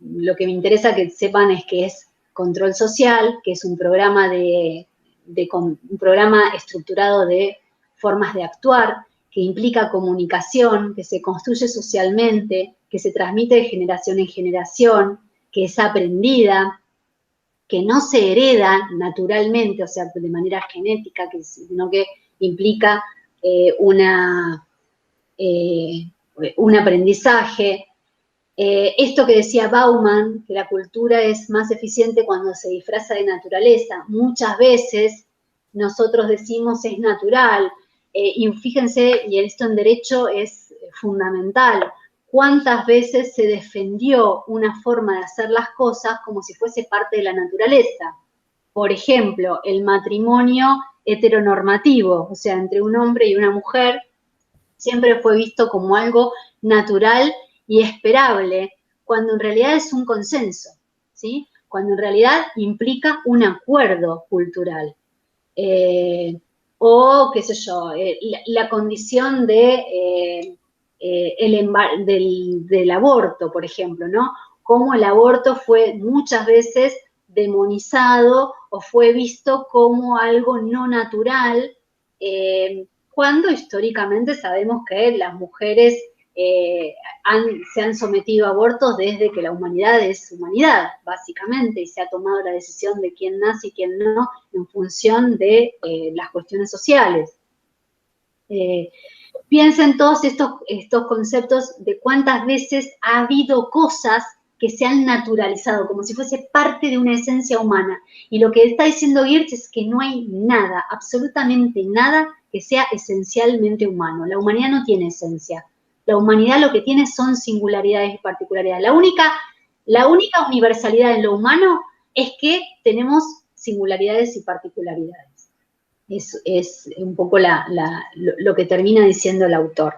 Lo que me interesa que sepan es que es control social, que es un programa un programa estructurado de formas de actuar, que implica comunicación, que se construye socialmente, que se transmite de generación en generación, que es aprendida, que no se hereda naturalmente, o sea, de manera genética, sino que implica un aprendizaje. Esto que decía Bauman, que la cultura es más eficiente cuando se disfraza de naturaleza, muchas veces nosotros decimos es natural, y fíjense, y esto en derecho es fundamental, cuántas veces se defendió una forma de hacer las cosas como si fuese parte de la naturaleza. Por ejemplo, el matrimonio heteronormativo, o sea, entre un hombre y una mujer, siempre fue visto como algo natural y esperable, cuando en realidad es un consenso, ¿sí? Cuando en realidad implica un acuerdo cultural. O, qué sé yo, la condición del aborto, por ejemplo, ¿no? Cómo el aborto fue muchas veces demonizado o fue visto como algo no natural, cuando históricamente sabemos que las mujeres se han sometido a abortos desde que la humanidad es humanidad, básicamente, y se ha tomado la decisión de quién nace y quién no en función de las cuestiones sociales. Piensen todos estos conceptos de cuántas veces ha habido cosas que se han naturalizado, como si fuese parte de una esencia humana. Y lo que está diciendo Geertz es que no hay nada, absolutamente nada, que sea esencialmente humano. La humanidad no tiene esencia. La humanidad lo que tiene son singularidades y particularidades. La única universalidad en lo humano es que tenemos singularidades y particularidades. Es un poco lo que termina diciendo el autor.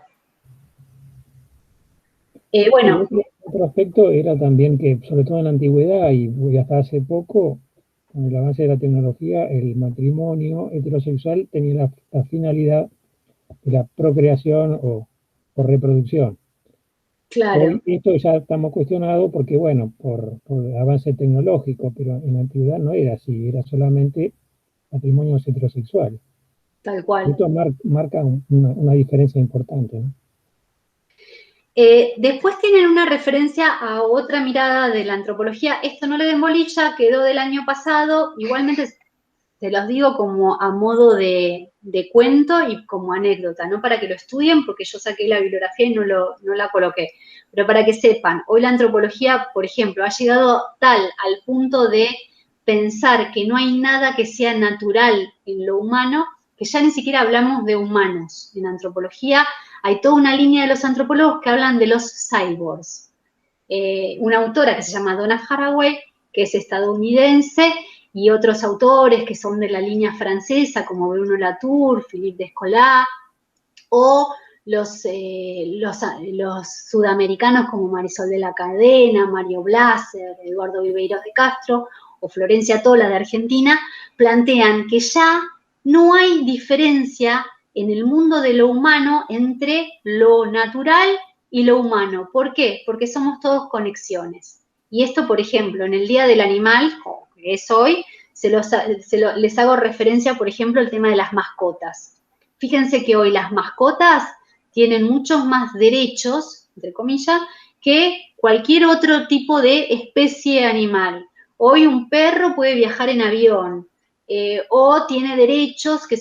Bueno.
Otro aspecto era también que, sobre todo en la antigüedad y hasta hace poco, con el avance de la tecnología, el matrimonio heterosexual tenía la finalidad de la procreación o reproducción.
Claro.
Hoy esto ya estamos cuestionados porque, bueno, por avance tecnológico, pero en la antigüedad no era así, era solamente matrimonios heterosexuales.
Tal cual.
Esto marca una diferencia importante, ¿no?
Después tienen una referencia a otra mirada de la antropología. Esto no le den bolilla, quedó del año pasado. Igualmente se los digo como a modo de cuento y como anécdota, no para que lo estudien, porque yo saqué la bibliografía y no la coloqué. Pero para que sepan, hoy la antropología, por ejemplo, ha llegado al punto de pensar que no hay nada que sea natural en lo humano, que ya ni siquiera hablamos de humanos. En antropología hay toda una línea de los antropólogos que hablan de los cyborgs. Una autora que se llama Donna Haraway, que es estadounidense, y otros autores que son de la línea francesa, como Bruno Latour, Philippe Descola, o los sudamericanos como Marisol de la Cadena, Mario Blaser, Eduardo Viveiros de Castro, o Florencia Tola de Argentina, plantean que ya no hay diferencia en el mundo de lo humano entre lo natural y lo humano. ¿Por qué? Porque somos todos conexiones. Y esto, por ejemplo, en el Día del Animal, que es hoy, les hago referencia, por ejemplo, al tema de las mascotas. Fíjense que hoy las mascotas tienen muchos más derechos, entre comillas, que cualquier otro tipo de especie animal. Hoy un perro puede viajar en avión, o tiene derechos que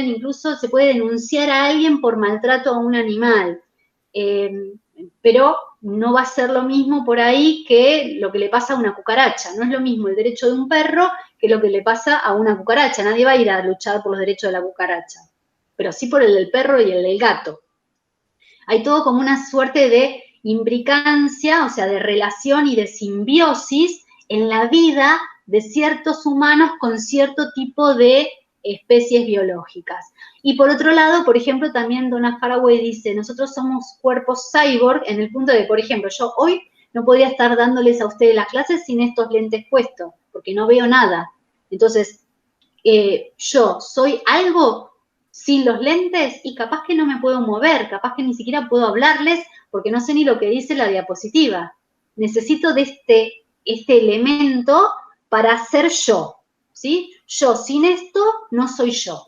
incluso se puede denunciar a alguien por maltrato a un animal. Pero no va a ser lo mismo por ahí que lo que le pasa a una cucaracha. No es lo mismo el derecho de un perro que lo que le pasa a una cucaracha. Nadie va a ir a luchar por los derechos de la cucaracha, pero sí por el del perro y el del gato. Hay todo como una suerte de imbricancia, o sea, de relación y de simbiosis en la vida de ciertos humanos con cierto tipo de especies biológicas. Y por otro lado, por ejemplo, también Donna Haraway dice, nosotros somos cuerpos cyborg en el punto de, por ejemplo, yo hoy no podría estar dándoles a ustedes las clases sin estos lentes puestos, porque no veo nada. Entonces, yo soy algo sin los lentes y capaz que no me puedo mover, capaz que ni siquiera puedo hablarles porque no sé ni lo que dice la diapositiva. Necesito de este elemento para ser yo, ¿sí? Yo sin esto no soy yo.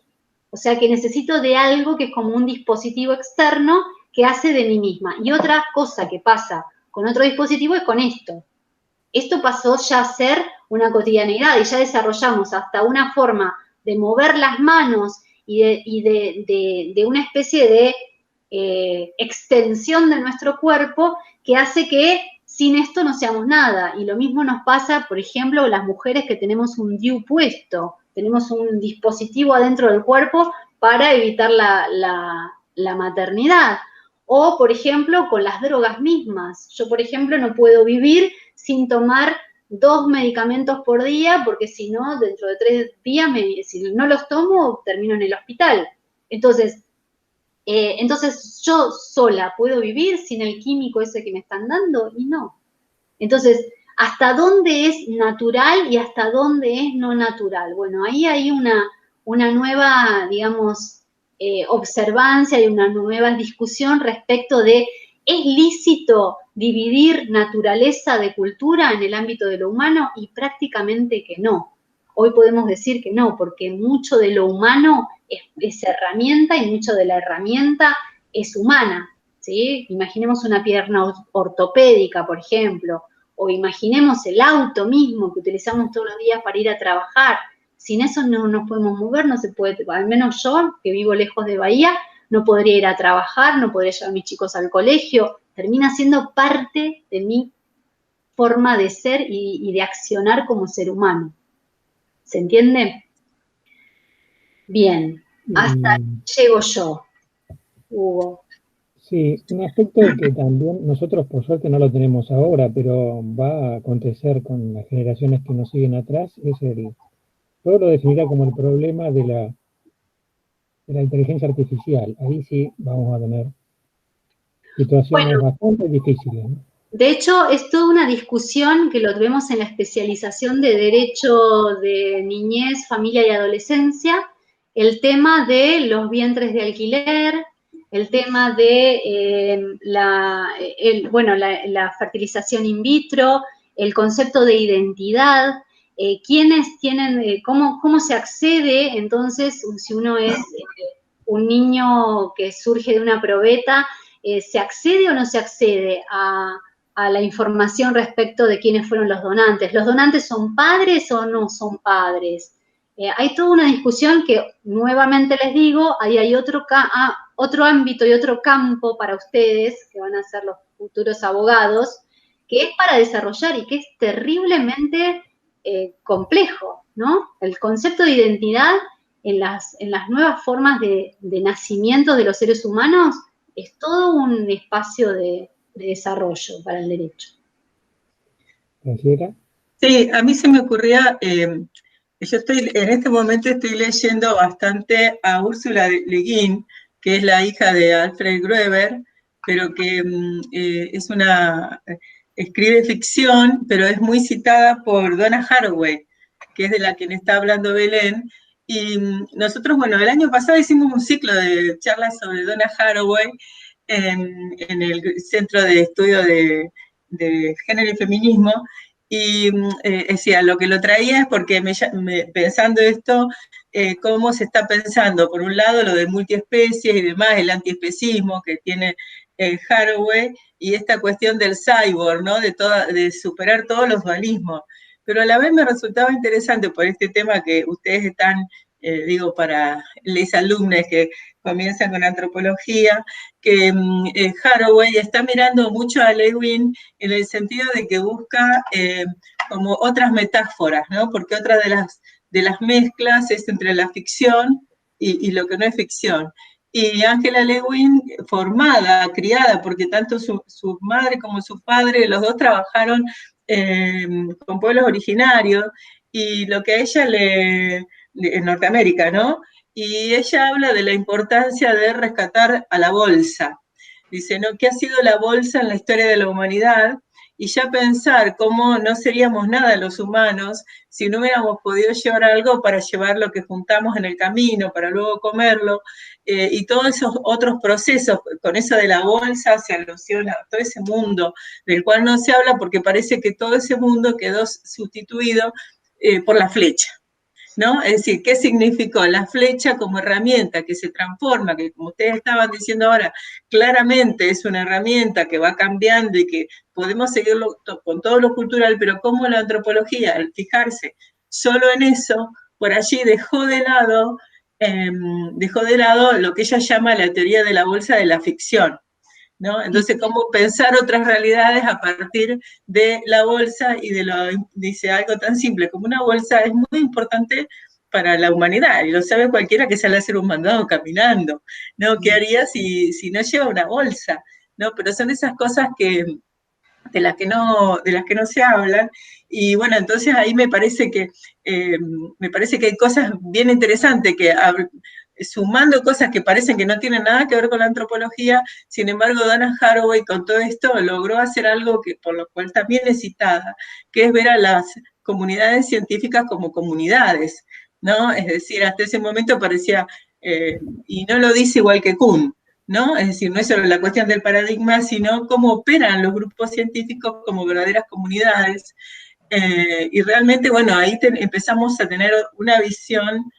O sea que necesito de algo que es como un dispositivo externo que hace de mí misma. Y otra cosa que pasa con otro dispositivo es con esto. Esto pasó ya a ser una cotidianidad y ya desarrollamos hasta una forma de mover las manos y de una especie de extensión de nuestro cuerpo que hace que sin esto no seamos nada. Y lo mismo nos pasa, por ejemplo, las mujeres que tenemos un DIU puesto, tenemos un dispositivo adentro del cuerpo para evitar la maternidad. O, por ejemplo, con las drogas mismas. Yo, por ejemplo, no puedo vivir sin tomar 2 medicamentos por día, porque si no, dentro de 3 días, si no los tomo, termino en el hospital. Entonces, yo sola puedo vivir sin el químico ese que me están dando, y no. Entonces, ¿hasta dónde es natural y hasta dónde es no natural? Bueno, ahí hay una nueva, digamos, observancia y una nueva discusión respecto de, ¿es lícito dividir naturaleza de cultura en el ámbito de lo humano? Y prácticamente que no. Hoy podemos decir que no, porque mucho de lo humano es herramienta y mucho de la herramienta es humana, ¿sí? Imaginemos una pierna ortopédica, por ejemplo, o imaginemos el auto mismo que utilizamos todos los días para ir a trabajar. Sin eso no nos podemos mover, no se puede, al menos yo, que vivo lejos de Bahía, no podría ir a trabajar, no podría llevar a mis chicos al colegio, termina siendo parte de mi forma de ser y de accionar como ser humano. ¿Se entiende? Bien, hasta ahí llego yo, Hugo.
Sí, un aspecto que también nosotros por suerte no lo tenemos ahora, pero va a acontecer con las generaciones que nos siguen atrás, es yo lo definiría como el problema de la inteligencia artificial. Ahí sí vamos a tener situaciones bastante difíciles, ¿no?
De hecho, es toda una discusión que lo vemos en la especialización de Derecho de Niñez, Familia y Adolescencia, el tema de los vientres de alquiler, el tema de la fertilización in vitro, el concepto de identidad, quiénes tienen, cómo se accede, entonces, si uno es un niño que surge de una probeta, ¿se accede o no se accede a la información respecto de quiénes fueron los donantes? ¿Los donantes son padres o no son padres? Hay toda una discusión que, nuevamente les digo, ahí hay otro ámbito y otro campo para ustedes, que van a ser los futuros abogados, que es para desarrollar y que es terriblemente complejo, ¿no? El concepto de identidad en las nuevas formas de nacimiento de los seres humanos es todo un espacio de desarrollo para el derecho.
Sí, a mí se me ocurría, yo en este momento estoy leyendo bastante a Úrsula Le Guin, que es la hija de Alfred Gruber, pero que escribe ficción, pero es muy citada por Donna Haraway, que es de la quien está hablando Belén. Y nosotros, bueno, el año pasado hicimos un ciclo de charlas sobre Donna Haraway en el Centro de Estudio de Género y Feminismo, y decía, lo que lo traía es porque pensando esto, cómo se está pensando, por un lado, lo de multiespecies y demás, el antiespecismo que tiene Haraway, y esta cuestión del cyborg, ¿no? De superar todos los dualismos. Pero a la vez me resultaba interesante por este tema que ustedes están, para los alumnos que comienzan con antropología, que Haraway está mirando mucho a Le Guin en el sentido de que busca como otras metáforas, ¿no? Porque otra de las mezclas es entre la ficción y lo que no es ficción. Y Angela Le Guin, formada, criada, porque tanto su madre como su padre, los dos trabajaron con pueblos originarios, y lo que a ella en Norteamérica, ¿no? Y ella habla de la importancia de rescatar a la bolsa. Dice, ¿no? ¿Qué ha sido la bolsa en la historia de la humanidad? y ya pensar cómo no seríamos nada los humanos si no hubiéramos podido llevar algo para llevar lo que juntamos en el camino, para luego comerlo, y todos esos otros procesos, con eso de la bolsa se alusiona a todo ese mundo del cual no se habla porque parece que todo ese mundo quedó sustituido por la flecha. ¿No? Es decir, ¿qué significó la flecha como herramienta que se transforma, que como ustedes estaban diciendo ahora, claramente es una herramienta que va cambiando y que podemos seguirlo con todo lo cultural, pero como la antropología, al fijarse solo en eso, por allí dejó de lado lo que ella llama la teoría de la bolsa de la ficción, ¿no? Entonces, ¿cómo pensar otras realidades a partir de la bolsa y dice algo tan simple como una bolsa es muy importante para la humanidad, y lo sabe cualquiera que sale a hacer un mandado caminando, ¿no? ¿Qué haría si no lleva una bolsa? ¿No? Pero son esas cosas de las que no se hablan, y bueno, entonces ahí me parece que hay cosas bien interesantes que sumando cosas que parecen que no tienen nada que ver con la antropología, sin embargo, Donna Haraway con todo esto logró hacer algo que, por lo cual también es citada, que es ver a las comunidades científicas como comunidades, ¿no? Es decir, hasta ese momento parecía, y no lo dice igual que Kuhn, ¿no? Es decir, no es solo la cuestión del paradigma, sino cómo operan los grupos científicos como verdaderas comunidades. Y realmente, bueno, ahí empezamos a tener una visión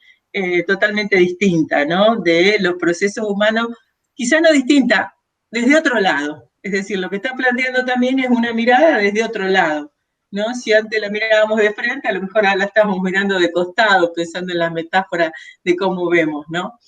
totalmente distinta, ¿no? De los procesos humanos, quizá no distinta, desde otro lado. Es decir, lo que está planteando también es una mirada desde otro lado, ¿no? Si antes la mirábamos de frente, a lo mejor ahora la estamos mirando de costado, pensando en la metáfora de cómo vemos, ¿no?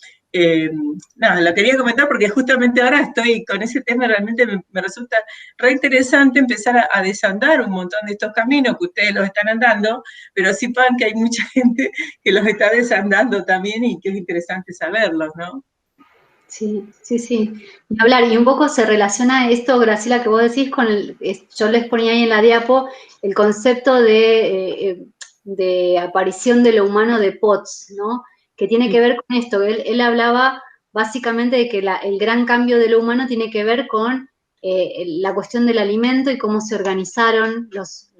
Nada, lo quería comentar porque justamente ahora estoy con ese tema, realmente me resulta re interesante empezar a desandar un montón de estos caminos que ustedes los están andando, pero sepan que hay mucha gente que los está desandando también y que es interesante saberlos, ¿no?
Sí, sí, sí. Y hablar, y un poco se relaciona esto, Graciela, que vos decís con yo les ponía ahí en la diapo el concepto de aparición de lo humano de Potts, ¿no? Que tiene que ver con esto. Él hablaba básicamente de que el gran cambio de lo humano tiene que ver con la cuestión del alimento y cómo se organizaron los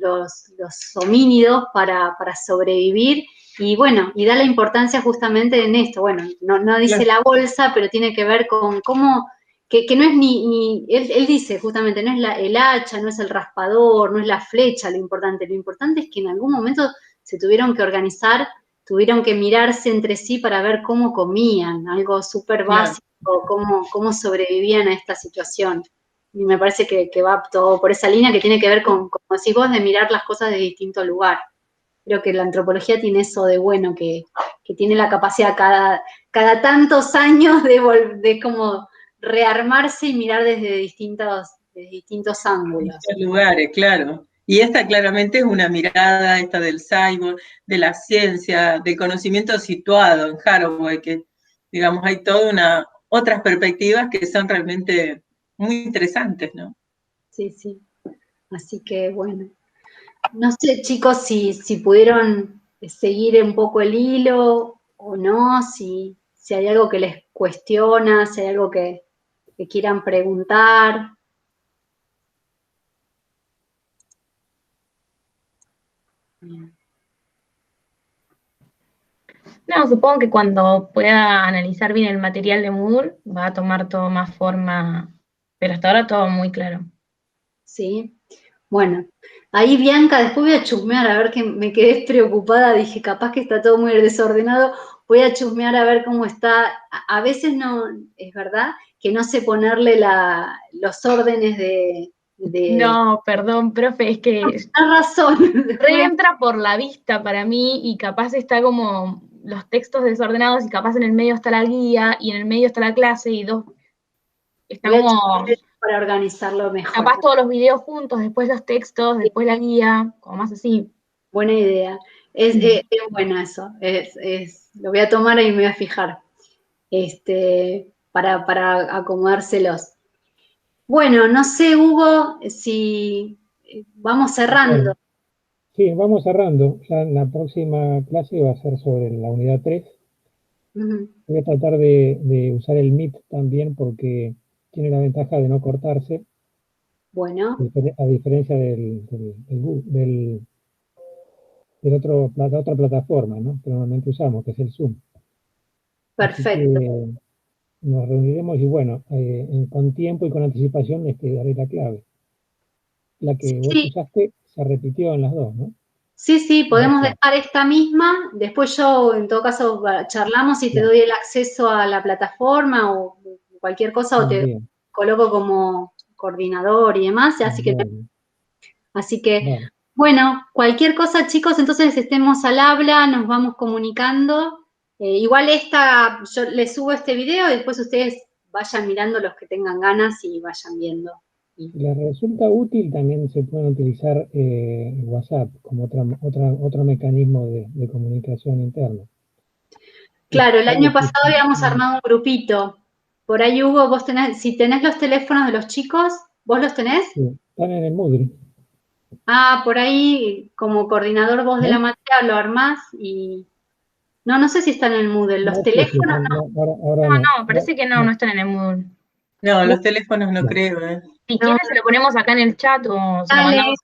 homínidos para sobrevivir. Y bueno, y da la importancia justamente en esto. Bueno, no dice la bolsa, pero tiene que ver con cómo, que no es él dice justamente, no es el hacha, no es el raspador, no es la flecha lo importante es que en algún momento se tuvieron que organizar, tuvieron que mirarse entre sí para ver cómo comían, algo súper básico, cómo sobrevivían a esta situación. Y me parece que va todo por esa línea que tiene que ver con, como decís vos, de mirar las cosas de distinto lugar. Creo que la antropología tiene eso de bueno, que tiene la capacidad cada tantos años de como rearmarse y mirar desde distintos ángulos.
En lugares, claro. Y esta claramente es una mirada, esta del cyborg, de la ciencia, del conocimiento situado en Haraway, que digamos hay toda otras perspectivas que son realmente muy interesantes, ¿no?
Sí, sí. Así que bueno. No sé, chicos, si pudieron seguir un poco el hilo o no, si hay algo que les cuestiona, si hay algo que quieran preguntar.
No, supongo que cuando pueda analizar bien el material de Moore va a tomar todo más forma, pero hasta ahora todo muy claro.
Sí. Bueno, ahí Bianca, después voy a chusmear a ver que me quedé preocupada, dije, capaz que está todo muy desordenado, voy a chusmear a ver cómo está. A veces no, es verdad, que no sé ponerle los órdenes de...
No, perdón, profe, es que
Tienes razón.
reentra por la vista para mí y capaz está como los textos desordenados y capaz en el medio está la guía y en el medio está la clase y está
Voy a
como
chusmear para organizarlo mejor.
capaz todos los videos juntos, después los textos, después la guía, como más así.
Buena idea. Es bueno eso. Lo voy a tomar y me voy a fijar. Para acomodárselos. Bueno, no sé, Hugo, si vamos cerrando.
Bueno, sí, vamos cerrando. Ya la próxima clase va a ser sobre la unidad 3.
Ujú.
Voy a tratar de usar el Meet también porque tiene la ventaja de no cortarse.
Bueno,
A diferencia la otra plataforma, ¿no? Que normalmente usamos, que es el Zoom. Así
perfecto.
que nos reuniremos y bueno, con tiempo y con anticipación les daré la clave. La que vos
Sí,
usaste se repitió en las dos, ¿no?
sí, podemos
WhatsApp.
dejar esta misma. Después yo, en todo caso, charlamos y te
Bien,
doy el acceso a la plataforma o cualquier cosa o te
bien,
coloco como coordinador y demás.
bueno,
Así que,
vale.
bueno, cualquier cosa, chicos, entonces estemos al habla, nos vamos comunicando. Igual yo les subo este video y después ustedes vayan mirando los que tengan ganas y vayan viendo.
Si les resulta útil, también se pueden utilizar WhatsApp como otro mecanismo de comunicación interna.
Claro, el año pasado habíamos
Sí,
armado un grupito. Por ahí, Hugo, si tenés los teléfonos de los chicos, ¿vos los tenés?
están en el Moodle,
Ah, por ahí, como coordinador vos de la
¿no?
materia, lo armás y... No sé si están en el Moodle. Los
No sé si
teléfonos,
están, no, ahora
No,
no.
no, parece que no, no están en el Moodle.
No,
no.
los teléfonos no
Bueno,
creo, ¿eh?
Si
No,
quieres se lo ponemos acá en el chat o se lo
dale,
mandamos.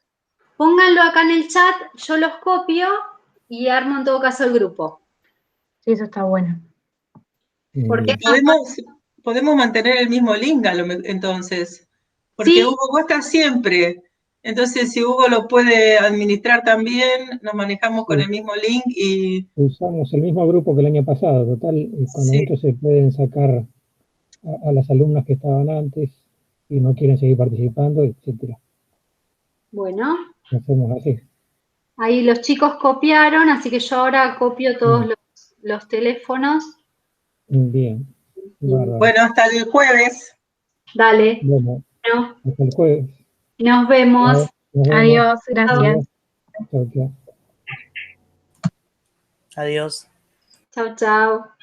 pónganlo acá en el chat, yo los copio y armo en todo caso el grupo.
Sí, eso está bueno.
Porque
bien.
es más
Podemos mantener el mismo link entonces, porque
sí,
Hugo, vos estás siempre. Entonces, si Hugo lo puede administrar también, nos manejamos con el
Sí,
mismo link y
usamos el mismo grupo que el año pasado, total, cuando
sí,
muchos se pueden sacar a las alumnas que estaban antes y no quieren seguir participando, etcétera.
bueno,
Hacemos así.
ahí los chicos copiaron, así que yo ahora copio todos los teléfonos.
Bien,
Y
bárbaro.
bueno, hasta el jueves.
dale,
Bueno,
bueno,
hasta el jueves.
nos vemos.
Chao, nos vemos.
Adiós, gracias.
Adiós. Chao, chao.
Adiós.
Chao, chao.